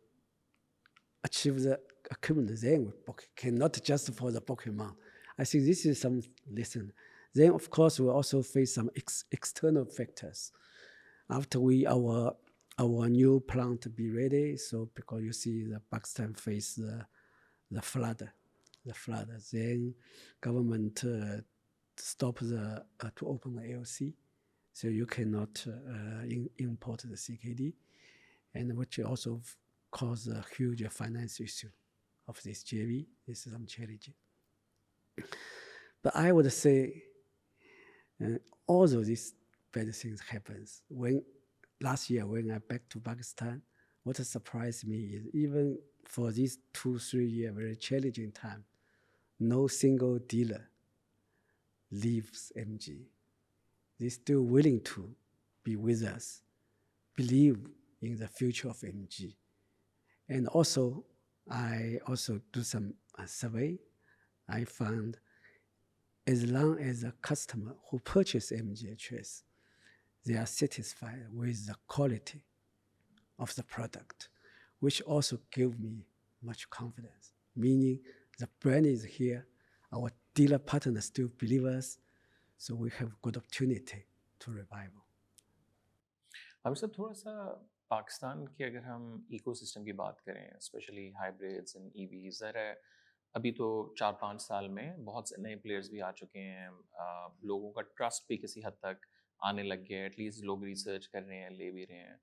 C: achieve the equipment. Then we book, cannot just for the booking amount. I think this is some lesson. Then of course we also face some external factors. After our new plant be ready, so because you see the Pakistan face the flood, then government stop to open the AOC, so you cannot import the CKD, and which also cause a huge finance issue of this JV. This is some challenge. But I would say, although these bad things happens, when last year when I back to Pakistan, what surprised me is even for these 2-3 year very challenging time, no single dealer leaves MG. They're still willing to be with us, believe in the future of MG. And also, I also do some survey. I found as long as a customer who purchase MGHS, they are satisfied with the quality of the product, which also give me much confidence, meaning the brand is here, our dealer partners still believe us, so we have good opportunity to revival.
A: अब sir थोड़ा सा पाकिस्तान की अगर हम ecosystem की बात करें, specially hybrids and EVs, ज़रा अभी तो 4-5 साल में बहुत से नए प्लेयर्स भी आ चुके हैं, लोगों का ट्रस्ट भी किसी हद तक आने लग गया है, एटलीस्ट लोग रिसर्च कर रहे हैं, ले भी रहे हैं.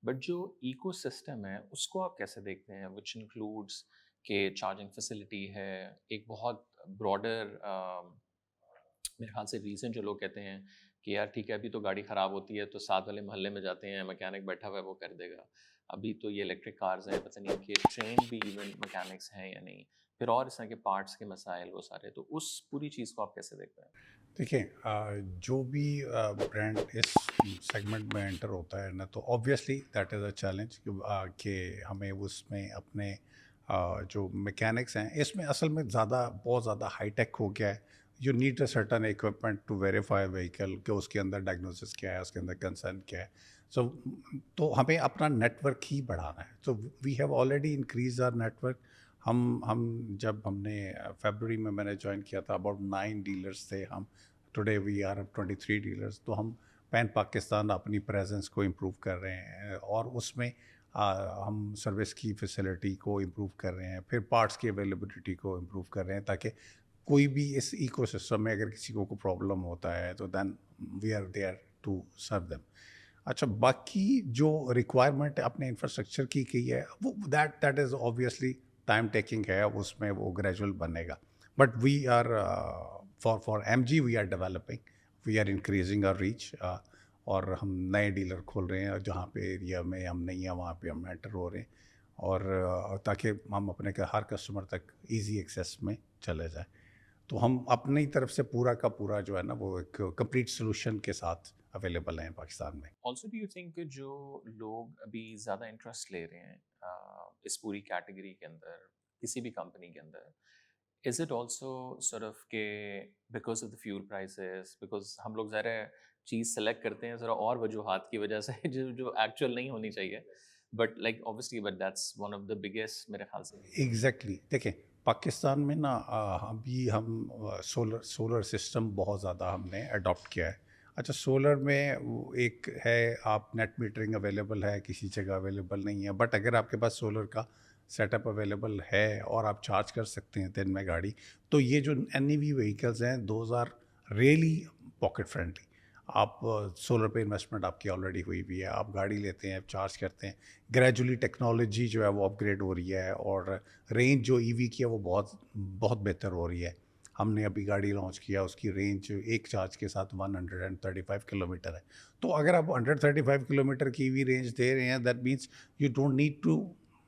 A: बट जो इकोसिस्टम है उसको आप कैसे देखते हैं, विच इंक्लूड्स के चार्जिंग फैसिलिटी है, एक बहुत ब्रॉडर मेरे ख्याल से रीज़न जो लोग कहते हैं कि यार ठीक है अभी तो गाड़ी ख़राब होती है तो साथ वाले मोहल्ले में जाते हैं, मैकेनिक बैठा हुआ है वो कर देगा. अभी तो ये इलेक्ट्रिक कार्स हैं, पता नहीं कि ट्रेन भी इवन मैकेनिक्स हैं या नहीं. फिर और इस तरह के पार्ट्स के मसाइल वो सारे, तो उस पूरी चीज़ को आप कैसे देखते हैं?
B: देखिए, जो भी ब्रांड इस सेगमेंट में एंटर होता है ना, तो obviously that is a challenge कि हमें उसमें अपने जो मैकेनिक्स हैं, इसमें असल में बहुत ज़्यादा हाईटेक हो गया है। You need a certain equipment to verify vehicle कि उसके अंदर डायग्नोसिस क्या है, उसके अंदर कंसर्न क्या है। सो तो हमें अपना नेटवर्क ही बढ़ाना है। So we have already increase our network. हम जब हमने फरवरी में मैंने ज्वाइन किया था, अबाउट 9 डीलर्स थे हम। Today we are 23 dealers. तो हम पैन पाकिस्तान अपनी प्रेजेंस को इम्प्रूव कर रहे हैं, और उसमें हम सर्विस की फैसिलिटी को इम्प्रूव कर रहे हैं, फिर पार्ट्स की अवेलेबिलिटी को इम्प्रूव कर रहे हैं, ताकि कोई भी इस इकोसिस्टम में अगर किसी को प्रॉब्लम होता है तो then we are there to serve them. अच्छा, बाकी जो रिक्वायरमेंट अपने इंफ्रास्ट्रक्चर की है, वो that is obviously time taking है, उसमें वो ग्रेजुअल बनेगा। But we are for MG we are developing, we are increasing our reach, और हम नए डीलर खोल रहे हैं, और जहाँ पे एरिया में हम नहीं हैं वहाँ पे हम एंटर हो रहे हैं, और ताकि हम अपने हर कस्टमर तक इजी एक्सेस में चले जाएं। तो हम अपनी तरफ से पूरा का पूरा जो है ना, वो एक कंप्लीट सोल्यूशन के साथ अवेलेबल हैं पाकिस्तान में।
A: ऑल्सो डू यू थिंक कि जो लोग अभी ज़्यादा इंटरेस्ट ले रहे हैं इस पूरी कैटेगरी के अंदर, किसी भी कंपनी के अंदर, is it also sort of के because of the fuel prices, because हम लोग ज़रा चीज़ सेलेक्ट करते हैं ज़रा और वजूहात की वजह से जो जो एक्चुअल नहीं होनी चाहिए, but like obviously but that's one of the biggest मेरे ख्याल से।
B: एग्जैक्टली देखें, पाकिस्तान में ना अभी हम सोलर सिस्टम बहुत ज़्यादा हमने अडॉप्ट किया है। अच्छा, सोलर में वो एक है, आप नेट मीटरिंग अवेलेबल है, किसी जगह अवेलेबल नहीं है, बट अगर आपके पास सोलर का सेटअप अवेलेबल है और आप चार्ज कर सकते हैं दिन में गाड़ी, तो ये जो एन व्हीकल्स हैं, those are really pocket friendly. आप सोलर पे इन्वेस्टमेंट आपकी ऑलरेडी हुई हुई है, आप गाड़ी लेते हैं, चार्ज करते हैं, ग्रेजुअली टेक्नोलॉजी जो है वो अपग्रेड हो रही है, और रेंज जो ईवी की है वो बहुत बहुत बेहतर हो रही है। हमने अभी गाड़ी लॉन्च किया, उसकी रेंज एक चार्ज के साथ 135 किलोमीटर है। तो अगर आप 135 किलोमीटर की ईवी रेंज दे रहे हैं, that means you don't need to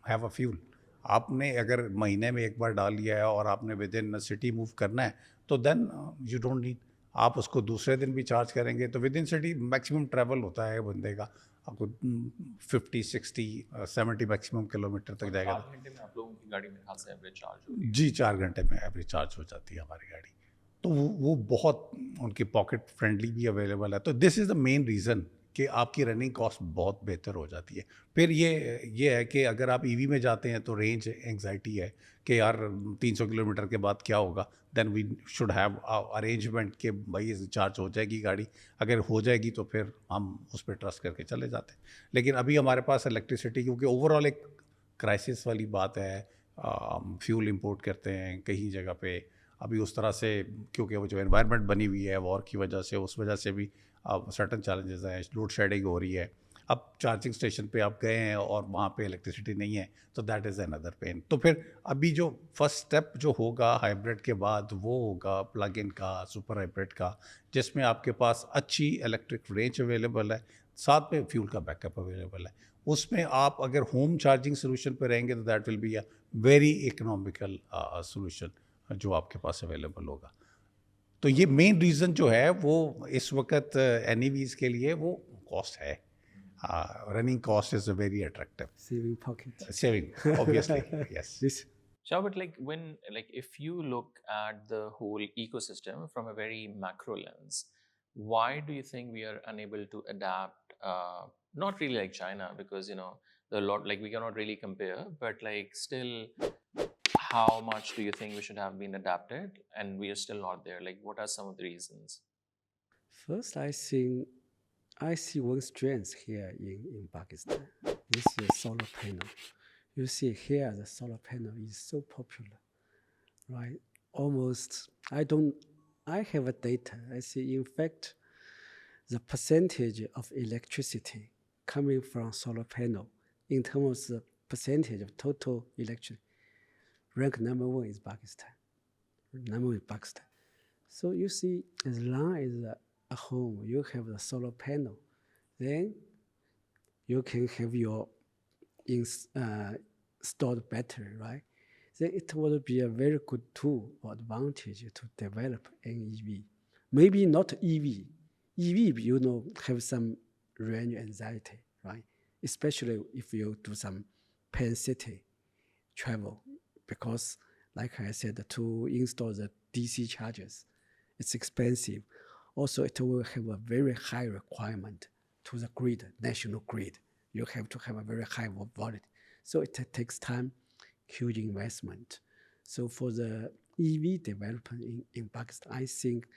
B: have a fuel. आपने अगर महीने में एक बार डाल लिया है और आपने विद इन सिटी मूव करना है, तो देन यू डोंट नीड। आप उसको दूसरे दिन भी चार्ज करेंगे तो with in city maximum travel होता है बंदे का, आपको 50 60 70 मैक्सिमम किलोमीटर तक
A: और
B: जाएगा।
A: 4 घंटे में आप लोगों की गाड़ी मेरे ख्याल से एवरेज चार्ज हो रही है।
B: जी, 4 घंटे में एवरेज चार्ज हो जाती है हमारी गाड़ी। तो वो बहुत उनकी पॉकेट फ्रेंडली भी अवेलेबल है। तो this is the main reason कि आपकी रनिंग कॉस्ट बहुत बेहतर हो जाती है। फिर ये है कि अगर आप ईवी में जाते हैं तो रेंज एंग्जाइटी है कि यार 300 किलोमीटर के बाद क्या होगा। Then we should have arrangement कि भाई चार्ज हो जाएगी गाड़ी। अगर हो जाएगी तो फिर हम उस पर ट्रस्ट करके चले जाते हैं। लेकिन अभी हमारे पास इलेक्ट्रिसिटी, क्योंकि ओवरऑल एक क्राइसिस वाली बात है, हम फ्यूल इंपोर्ट करते हैं कहीं जगह पे अभी उस तरह से, क्योंकि वो जो एनवायरनमेंट बनी हुई है वॉर की वजह से, उस वजह से भी सर्टन चैलेंजेस हैं, लोड शेडिंग हो रही है। अब चार्जिंग स्टेशन पे आप गए हैं और वहाँ पे इलेक्ट्रिसिटी नहीं है, तो दैट इज़ अनदर पेन। तो फिर अभी जो फर्स्ट स्टेप जो होगा हाइब्रिड के बाद, वो होगा प्लग इन का, सुपर हाइब्रिड का, जिसमें आपके पास अच्छी इलेक्ट्रिक रेंज अवेलेबल है, साथ में फ्यूल का बैकअप अवेलेबल है। उसमें आप अगर होम चार्जिंग सोल्यूशन पे रहेंगे तो that will be a very economical solution जो आपके पास अवेलेबल होगा। तो ये मेन रीज़न जो है वो इस वक्त एन के लिए वो कॉस्ट है। Running cost is very attractive.
C: saving pocket.
B: Saving obviously, yes.
C: This
A: Sure, but like when, like if you look at the whole ecosystem from a very macro lens, why do you think we are unable to adapt? Not really like China, because you know the lot, like we cannot really compare, but like still, how much do you think we should have been adapted, and we are still not there? Like, what are some of the reasons?
C: first, I see one strength here in Pakistan. This is solar panel. You see here, the solar panel is so popular, right? Almost, I have a data. I see, in fact, the percentage of electricity coming from solar panel in terms of the percentage of total electricity, rank number one is Pakistan. Number one is Pakistan. So you see, as long as a home you have the solar panel, then you can have your stored battery, right? then it would be a very good tool or advantage to develop an EV. Maybe not EV. EV, have some range anxiety, right? Especially if you do some pen city travel, because like I said, to install the DC chargers, it's expensive. Also, it will have a very high requirement to the grid, national grid. You have to have a very high voltage. So it takes time, huge investment. So for the EV development in Pakistan, I think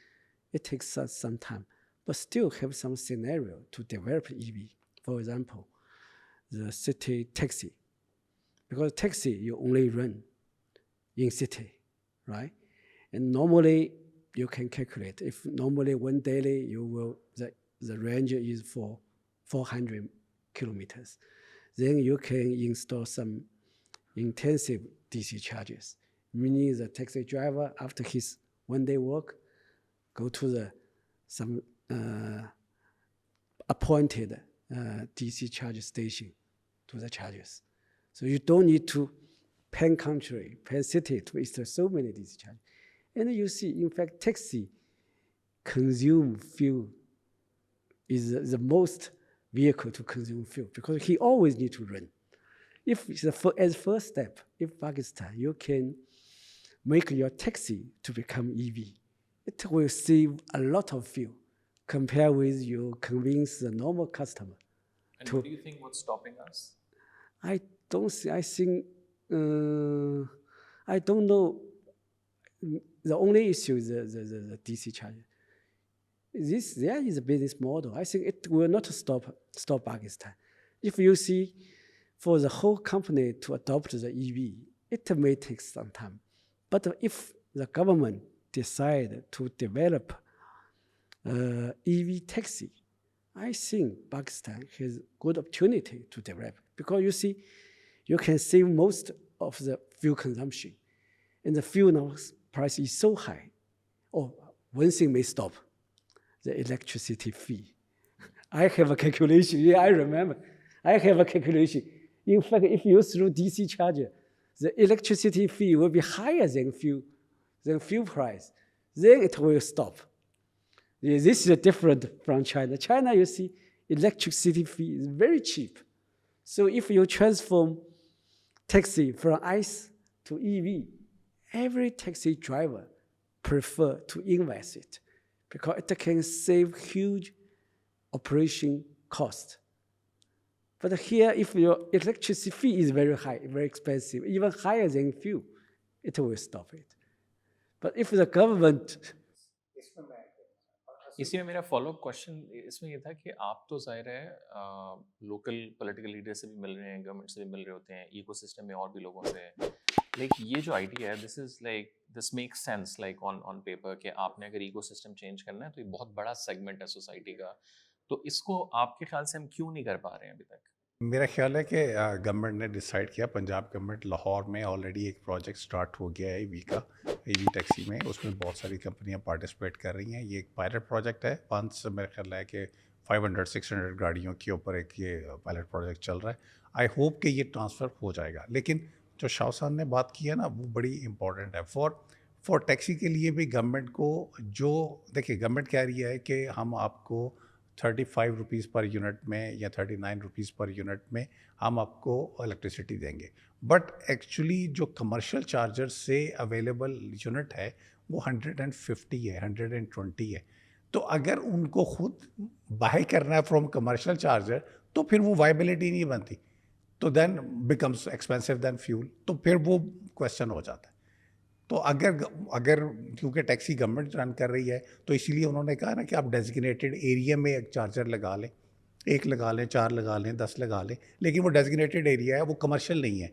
C: it takes us some time, but still have some scenario to develop EV. For example, the city taxi, because taxi you only run in city, right? And normally you can calculate if normally one daily the range is for 400 kilometers, then you can install some intensive DC charges, meaning the taxi driver after his one day work go to some appointed DC charge station to the chargers. So you don't need to pen country, pen city to install so many DC chargers. And you see, in fact, taxi consume fuel is the most vehicle to consume fuel because he always need to run. If as first step, if Pakistan, you can make your taxi to become EV, it will save a lot of fuel compared with you convince the normal customer.
A: And what do you think what's stopping us?
C: I don't see, I think, I don't know. The only issue is the DC charger. There is a business model. I think it will not stop Pakistan. If you see, for the whole company to adopt the EV, it may take some time. But if the government decide to develop EV taxi, I think Pakistan has good opportunity to develop because you see, you can save most of the fuel consumption, and the fuel now price is so high. Oh, one thing may stop, the electricity fee. I have a calculation. Yeah, I remember. I have a calculation. In fact, if you through DC charger, the electricity fee will be higher than fuel price. Then it will stop. Yeah, this is different from China. China, you see, electricity fee is very cheap. So if you transform taxi from ICE to EV, every taxi driver prefer to invest it because it can save huge operation cost. But here, if your electricity fee is very high, very expensive, even higher than fuel, it will stop it. But if the government
A: इसी में मेरा follow up question इसमें ये था कि आप तो जाहिर है लोकल पॉलिटिकल लीडर से भी मिल रहे हैं, गवर्नमेंट से भी मिल रहे होते हैं, इकोसिस्टम में और भी लोगों से, लाइक ये जो आइडिया है this makes sense like on paper कि आपने अगर इकोसिस्टम चेंज करना है तो ये बहुत बड़ा सेगमेंट है सोसाइटी का, तो इसको आपके ख्याल से हम क्यों नहीं कर पा रहे हैं अभी तक?
B: मेरा ख्याल है कि गवर्नमेंट ने डिसाइड किया, पंजाब गवर्नमेंट, लाहौर में ऑलरेडी एक प्रोजेक्ट स्टार्ट हो गया है ईवी का, ईवी टैक्सी में, उसमें बहुत सारी कंपनियां पार्टिसिपेट कर रही हैं। ये एक पायलट प्रोजेक्ट है, मेरा ख्याल है कि 500-600 गाड़ियों के ऊपर एक ये पायलट प्रोजेक्ट चल रहा है। आई होप कि ये ट्रांसफ़र हो जाएगा। लेकिन जो शाह साहब ने बात की है ना, वो बड़ी इंपॉर्टेंट है। फॉर टैक्सी के लिए भी गवर्नमेंट को जो, देखिए गवर्नमेंट कह रही है कि हम आपको 35 रुपीज़ पर यूनिट में या 39 रुपीज़ पर यूनिट में हम आपको इलेक्ट्रिसिटी देंगे, बट एक्चुअली जो कमर्शियल चार्जर से अवेलेबल यूनिट है वो 150 है, 120 है। तो अगर उनको खुद बाय करना है फ्रॉम कमर्शियल चार्जर तो फिर वो वायबिलिटी नहीं बनती, तो then becomes expensive than fuel, तो फिर वो क्वेश्चन हो जाता है। तो अगर क्योंकि टैक्सी गवर्नमेंट रन कर रही है तो इसीलिए उन्होंने कहा ना कि आप डेजिग्नेटेड एरिया में एक चार्जर लगा लें, 1 लगा लें, 4 लगा लें, 10 लगा लें, लेकिन वो डेजिग्नेटेड एरिया है, वो कमर्शियल नहीं है।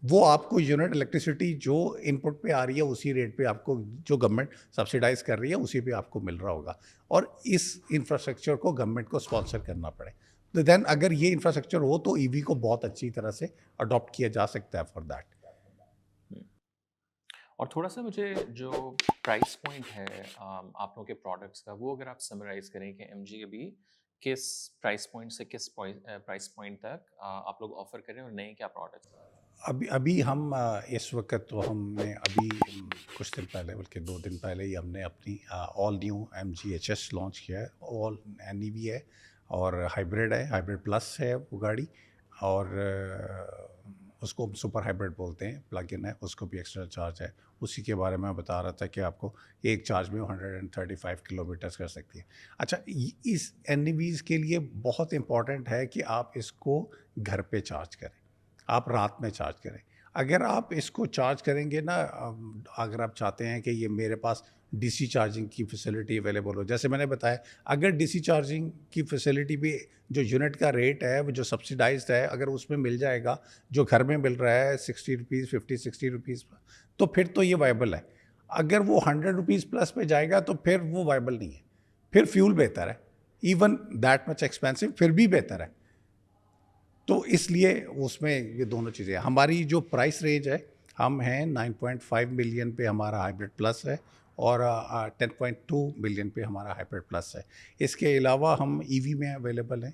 B: वो आपको यूनिट इलेक्ट्रिसिटी जो इनपुट पे आ रही है उसी रेट पे आपको, जो गवर्नमेंट सब्सिडाइज कर रही है उसी पे आपको मिल रहा होगा, और इस इंफ्रास्ट्रक्चर को गवर्नमेंट को स्पॉन्सर करना पड़े। तो देन अगर ये इंफ्रास्ट्रक्चर हो तो ईवी को बहुत अच्छी तरह से अडॉप्ट किया जा सकता है फॉर दैट।
A: और थोड़ा सा मुझे जो प्राइस पॉइंट है आप लोगों के प्रोडक्ट्स का, वो अगर आप समराइज़ करें कि एमजी अभी किस प्राइस पॉइंट से किस प्राइस पॉइंट तक आप लोग ऑफ़र करें और नए क्या प्रोडक्ट्स हैं?
B: अभी हम इस वक्त तो हमने अभी कुछ दिन पहले बल्कि 2 दिन पहले ही हमने अपनी all new MG HS launch किया है। ऑल NEV है और हाइब्रिड है, हाइब्रिड प्लस है वो गाड़ी। और उसको हम सुपर हाइब्रिड बोलते हैं, प्लग इन है, उसको भी एक्स्ट्रा चार्ज है। उसी के बारे में मैं बता रहा था कि आपको एक चार्ज में 135 किलोमीटर्स कर सकती है। अच्छा, इस NEVs के लिए बहुत इंपॉर्टेंट है कि आप इसको घर पे चार्ज करें, आप रात में चार्ज करें। अगर आप इसको चार्ज करेंगे ना, अगर आप चाहते हैं कि ये मेरे पास DC चार्जिंग की फैसिलिटी अवेलेबल हो, जैसे मैंने बताया, अगर DC चार्जिंग की फैसिलिटी भी जो यूनिट का रेट है वो जो सब्सिडाइज्ड है, अगर उसमें मिल जाएगा जो घर में मिल रहा है 60 रुपीज़, 50-60 रुपीज़, तो फिर तो ये वायबल है। अगर वो 100 रुपीज़ प्लस पे जाएगा तो फिर वो वायबल नहीं है, फिर फ्यूल बेहतर है। इवन दैट मच एक्सपेंसिव फिर भी बेहतर है। तो इसलिए उसमें ये दोनों चीज़ें हैं। हमारी जो प्राइस रेंज है, हम हैं 9.5 मिलियन पे हमारा हाइब्रिड प्लस है और 10.2 मिलियन पे हमारा हाइब्रिड प्लस है। इसके अलावा हम EV में अवेलेबल हैं।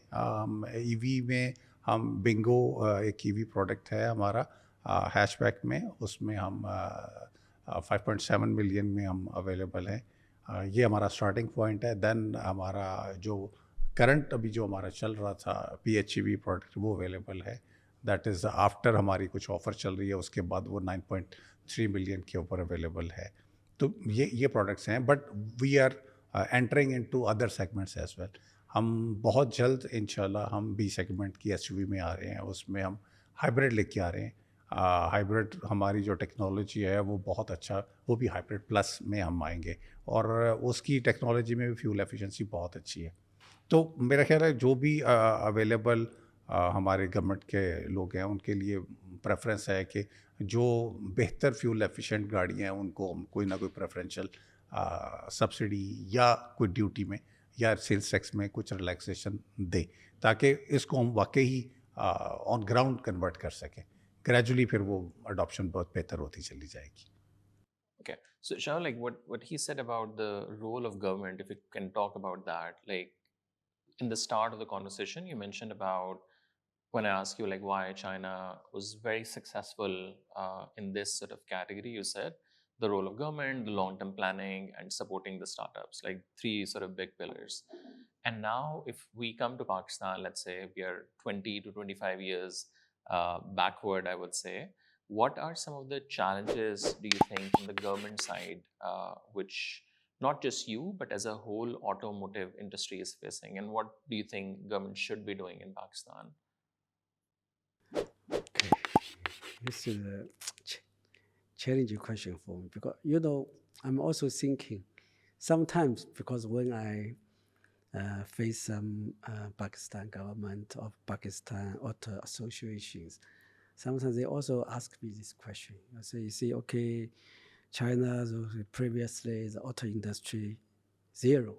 B: EV में हम बिंगो, एक EV प्रोडक्ट है हमारा हैचबैक में, उसमें हम 5.7 मिलियन में हम अवेलेबल हैं। ये हमारा स्टार्टिंग पॉइंट है। देन हमारा जो करंट अभी जो हमारा चल रहा था PHEV प्रोडक्ट वो अवेलेबल है। दैट इज़ आफ्टर हमारी कुछ ऑफ़र चल रही है, उसके बाद वो 9.3 मिलियन के ऊपर अवेलेबल है। तो ये प्रोडक्ट्स हैं, but we are entering into other segments as well. हम बहुत जल्द इंशाल्लाह हम B सेगमेंट की SUV में आ रहे हैं, उसमें हम हाइब्रिड लेके आ रहे हैं। हाइब्रिड हमारी जो टेक्नोलॉजी है वो बहुत अच्छा, वो भी हाइब्रिड प्लस में हम आएंगे और उसकी टेक्नोलॉजी में भी फ्यूल एफिशिएंसी बहुत अच्छी है। तो मेरा ख्याल है जो भी अवेलेबल हमारे गवर्नमेंट के लोग हैं उनके लिए प्रेफरेंस है कि जो बेहतर फ्यूल एफिशिएंट गाड़ियाँ हैं उनको हम कोई ना कोई प्रेफरेंशियल सब्सिडी या कोई ड्यूटी में या सेल्स टैक्स में कुछ रिलैक्सेशन दे, ताकि इसको हम वाकई ऑन ग्राउंड कन्वर्ट कर सकें। ग्रेजुअली फिर वो अडॉप्शन बहुत बेहतर होती चली जाएगी।
A: Okay. So, Shao, like what he said about the role of government, if you can talk about that, like in the start of the conversation, you mentioned about when I asked you like why China was very successful in this sort of category, you said the role of government, the long-term planning, and supporting the startups, like three sort of big pillars. And now, if we come to Pakistan, let's say we are 20 to 25 years backward, I would say. What are some of the challenges do you think from the government side, which not just you, but as a whole automotive industry is facing? And what do you think government should be doing in Pakistan?
C: Okay, this is a challenging question for me because I'm also thinking sometimes because when I face some Pakistan government or Pakistan auto associations, sometimes they also ask me this question. So you see, okay, China previously the auto industry zero,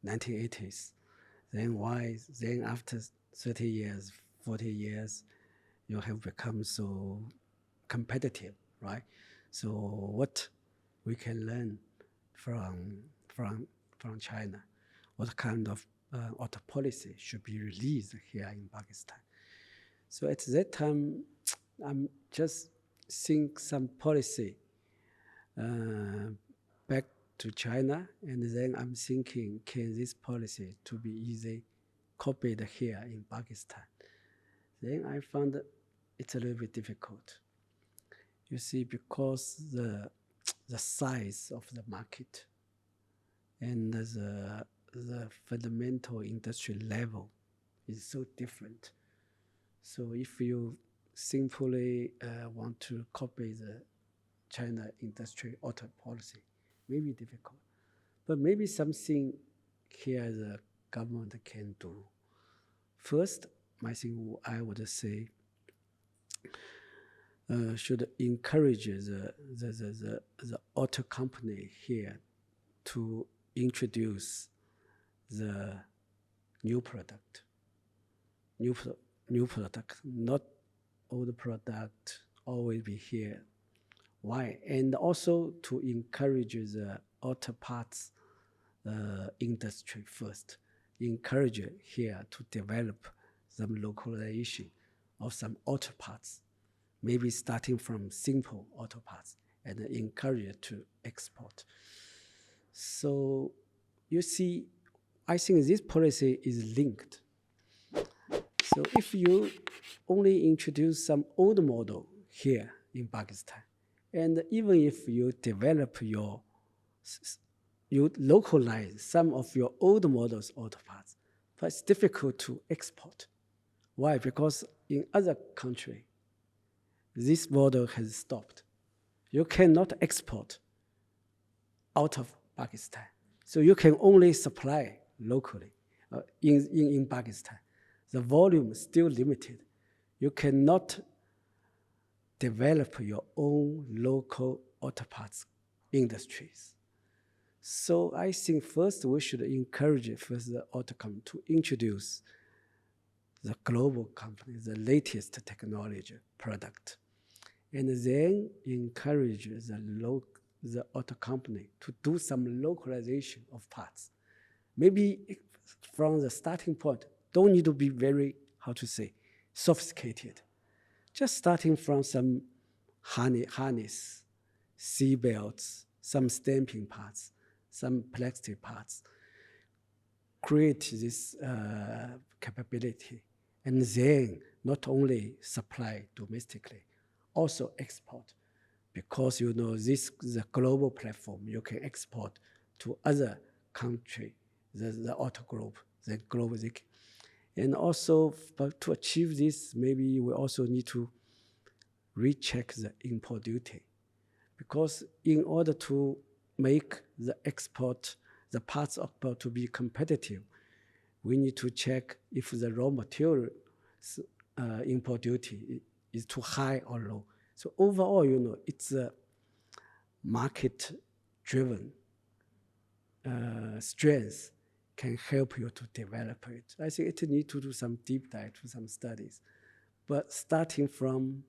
C: 1980s. Then why? Then after 30 years, 40 years, you have become so competitive, right? So what we can learn from China? What kind of auto policy should be released here in Pakistan? So at that time, I'm just think some policy back to China, and then I'm thinking, can this policy to be easy copied here in Pakistan? Then I found that it's a little bit difficult. You see, because the size of the market and the fundamental industry level is so different. So if you simply want to copy the China industry auto policy, maybe difficult. But maybe something here the government can do. First, I think I would say should encourage the auto company here to introduce the new product, new product, not old product always be here. Why? And also to encourage the auto parts industry first, encourage here to develop some localization of some auto parts maybe starting from simple auto parts and encourage to export. So you see, I think this policy is linked. So if you only introduce some old model here in Pakistan, and even if you develop you localize some of your old models auto parts, but it's difficult to export. Why? Because in other country, this model has stopped. You cannot export out of Pakistan. So you can only supply locally in Pakistan. The volume is still limited. You cannot develop your own local auto parts industries. So I think first we should encourage first the auto company to introduce the global company, the latest technology product, and then encourage the auto company to do some localization of parts. Maybe from the starting point, don't need to be very, sophisticated. Just starting from some harness, seat belts, some stamping parts, some plastic parts, create this capability, and then not only supply domestically, also export, because this is a global platform. You can export to other country, the auto group, the global. And also, but to achieve this, maybe we also need to recheck the import duty, because in order to make the export, the parts export to be competitive, we need to check if the raw material import duty is too high or low. So overall, it's a market-driven strength can help you to develop it. I think it needs to do some deep dive, to some studies. But starting from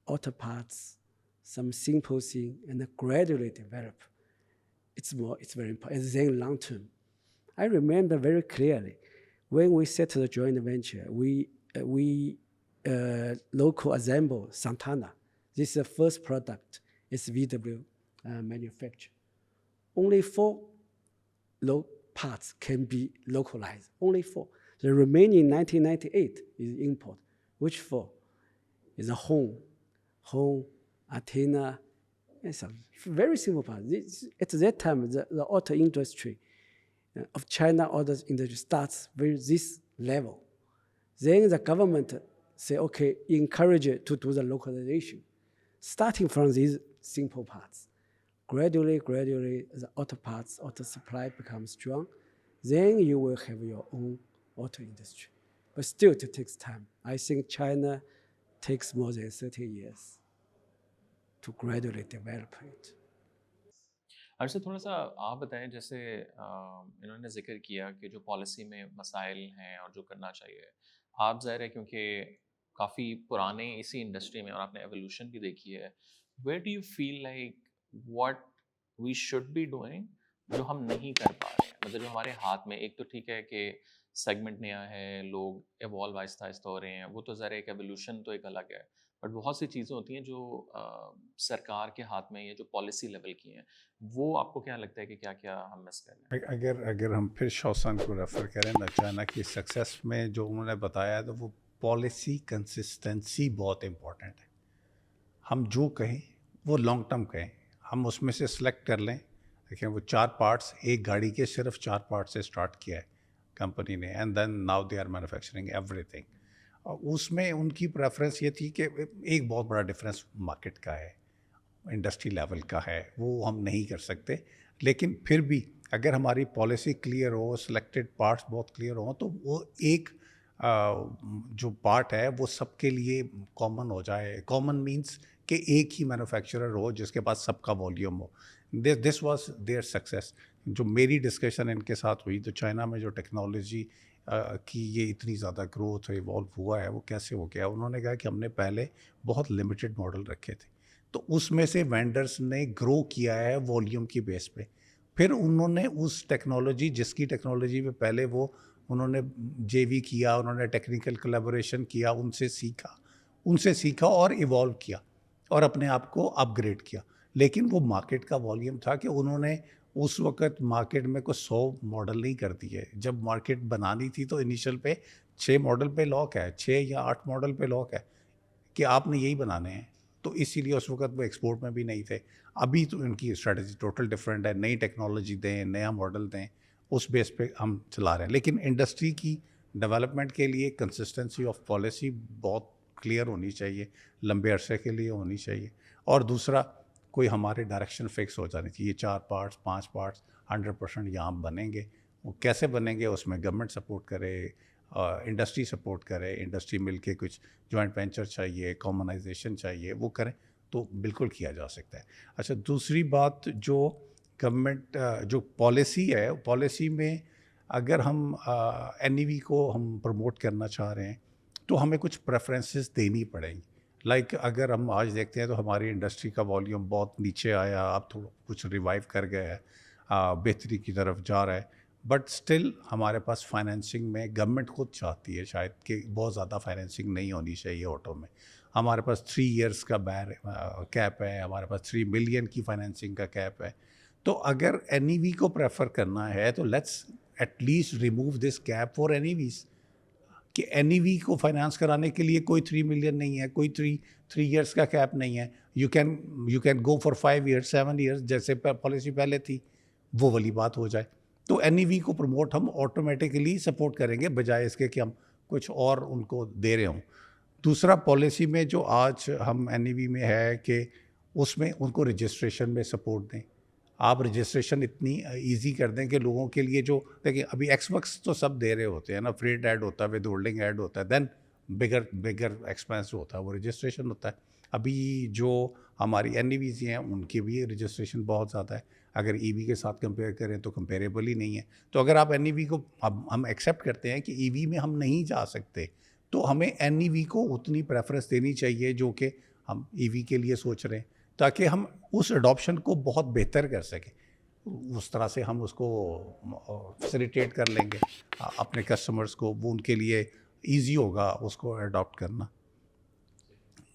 C: auto parts, some simple thing, and then gradually develop, it's very important. And then long term. I remember very clearly when we set the joint venture, we local assemble Santana. This is the first product SVW manufactured. Only 4 parts can be localized, only 4. The remaining 1998 is import. Which 4? Is a home, antenna, and some very simple parts. At that time, the auto industry of China auto industry starts with this level. Then the government say, okay, encourage it to do the localization, starting from these simple parts. Gradually, the auto parts, auto supply becomes strong. Then you will have your own auto industry. But still, it takes time. I think China takes more than 30 years to gradually develop it.
A: अच्छा, थोड़ा सा आप बताएं, जैसे इन्होंने जिक्र किया कि जो पॉलिसी में मसाइल हैं और जो करना चाहिए, आप ज़ाहिर है क्योंकि काफ़ी पुराने इसी इंडस्ट्री में और आपने एवोल्यूशन भी देखी है, where do you feel like what we should be doing जो हम नहीं कर पा रहे हैं, मतलब जो हमारे हाथ में, एक तो ठीक है कि सेगमेंट नया है, लोग एवॉल्व आहिस्ता आहिस्ता हो रहे हैं, वो तो ज़रा एक एवोल्यूशन तो एक अलग है, बट बहुत सी चीज़ें होती हैं जो सरकार के हाथ में, ये जो पॉलिसी लेवल की हैं, वो आपको क्या लगता है कि क्या क्या हम मिस कर रहे हैं?
B: अगर हम फिर शौसान को रेफ़र करें ना, चाइना की सक्सेस में जो उन्होंने बताया, तो वो पॉलिसी कंसिस्टेंसी बहुत इम्पॉर्टेंट है। हम जो कहें वो लॉन्ग टर्म कहें, हम उसमें से सिलेक्ट कर लें। देखिए, वो 4 पार्ट्स, एक गाड़ी के सिर्फ 4 पार्ट से स्टार्ट किया है कंपनी ने, and then now they are manufacturing everything. और उसमें उनकी प्रेफरेंस ये थी कि एक बहुत बड़ा डिफरेंस मार्केट का है, इंडस्ट्री लेवल का है, वो हम नहीं कर सकते। लेकिन फिर भी अगर हमारी पॉलिसी क्लियर हो, सिलेक्टेड पार्ट्स बहुत क्लियर हो, तो वो एक जो पार्ट है वो सबके लिए कॉमन हो जाए। कॉमन मींस कि एक ही मैन्युफैक्चरर हो जिसके पास सबका वॉल्यूम हो। This was their success. जो मेरी डिस्कशन इनके साथ हुई, तो चाइना में जो टेक्नोलॉजी की ये इतनी ज़्यादा ग्रोथ इवॉल्व हुआ है, वो कैसे हो गया? उन्होंने कहा कि हमने पहले बहुत लिमिटेड मॉडल रखे थे, तो उसमें से वेंडर्स ने ग्रो किया है वॉल्यूम की बेस पे। फिर उन्होंने उस टेक्नोलॉजी, जिसकी टेक्नोलॉजी में पहले वो उन्होंने जेवी किया, उन्होंने टेक्निकल कोलैबोरेशन किया, उनसे सीखा, ان سے سیکھا اور ایوالو کیا اور اپنے آپ کو اپ گریڈ کیا. لیکن وہ مارکیٹ کا والیوم تھا کہ انہوں نے اس وقت مارکیٹ میں کوئی 100 ماڈل نہیں کر دیے. جب مارکیٹ بنانی تھی تو انیشل پہ 6 ماڈل پہ لاک ہے, 6 یا 8 ماڈل پہ لاک ہے کہ آپ نے یہی بنانے ہیں. تو اسی لیے اس وقت وہ ایکسپورٹ میں بھی نہیں تھے. ابھی تو ان کی اسٹریٹجی ٹوٹل ڈفرینٹ ہے, نئی ٹیکنالوجی دیں, نیا ماڈل دیں, اس بیس پہ ہم چلا رہے ہیں. لیکن انڈسٹری کی ڈیولپمنٹ کے لیے کنسسٹنسی آف پالیسی بہت کلیئر ہونی چاہیے, لمبے عرصے کے لیے ہونی چاہیے. اور دوسرا کوئی ہمارے ڈائریکشن فکس ہو جانی چاہیے, 4 پارٹس 5 پارٹس 100% یہاں بنیں گے. وہ کیسے بنیں گے, اس میں گورنمنٹ سپورٹ کرے, انڈسٹری سپورٹ کرے, انڈسٹری مل کے کچھ جوائنٹ وینچر چاہیے, کامنائزیشن چاہیے, وہ کریں تو بالکل کیا جا سکتا ہے. اچھا, دوسری بات جو گورنمنٹ جو پالیسی ہے, پالیسی میں اگر ہم این ای وی کو ہم پروموٹ کرنا چاہ رہے ہیں تو ہمیں کچھ پریفرنسز دینی پڑیں گی. لائک اگر ہم آج دیکھتے ہیں تو ہماری انڈسٹری کا والیوم بہت نیچے آیا, اب تھوڑا کچھ ریوائیو کر گیا ہے, بہتری کی طرف جا رہا ہے. بٹ اسٹل ہمارے پاس فائنینسنگ میں گورنمنٹ خود چاہتی ہے شاید کہ بہت زیادہ فائنینسنگ نہیں ہونی چاہیے آٹو میں. ہمارے پاس 3 ایئرس کا کیپ ہے, ہمارے پاس 3 ملین کی فائنینسنگ کا کیپ ہے. تو اگر این ای وی کو پریفر کرنا ہے تو let's at least remove this cap for N E ways, کہ این ای وی کو فائنانس کرانے کے لیے کوئی 3 ملین نہیں ہے, کوئی 3 ایئرس کا کیپ نہیں ہے. You can go for 5 years 7 years جیسے پالیسی پہلے تھی, وہ والی بات ہو جائے. تو این ای وی کو پروموٹ ہم آٹومیٹیکلی سپورٹ کریں گے بجائے اس کے کہ ہم کچھ اور ان کو دے رہے ہوں. دوسرا پالیسی میں جو آج ہم این ای وی میں ہے کہ اس میں ان کو رجسٹریشن میں سپورٹ دیں. آپ رجسٹریشن اتنی ایزی کر دیں کہ لوگوں کے لیے جو دیکھیں ابھی ایکس وکس تو سب دے رہے ہوتے ہیں نا, فریڈ ایڈ ہوتا ہے, ود ہولڈنگ ایڈ ہوتا ہے, دین بگر ایکسپینس ہوتا ہے وہ رجسٹریشن ہوتا ہے. ابھی جو ہماری این ای ویز ہیں ان کی بھی رجسٹریشن بہت زیادہ ہے, اگر ای وی کے ساتھ کمپیئر کریں تو کمپیریبل ہی نہیں ہے. تو اگر آپ این ای وی کو ہم ایکسیپٹ کرتے ہیں کہ ای وی میں ہم نہیں جا سکتے, تو ہمیں این ای وی کو اتنی پریفرنس دینی چاہیے جو کہ ہم ای وی کے لیے سوچ رہے ہیں, تاکہ ہم اس اڈاپشن کو بہت بہتر کر سکیں. اس طرح سے ہم اس کو فیسیلیٹیٹ کر لیں گے اپنے کسٹمرز کو, وہ ان کے لیے ایزی ہوگا اس کو اڈاپٹ کرنا.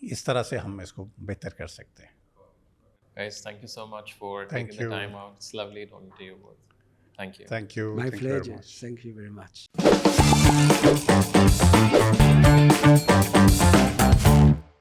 B: اس طرح سے ہم اس کو بہتر کر سکتے ہیں.
A: Guys, thank you so much for
B: Thank
A: taking the
B: you.
A: time out. It's lovely talking to you both. Thank you.
B: Thank you.
C: My
B: Thank you very
C: pleasure.
B: much.
C: Thank you very much.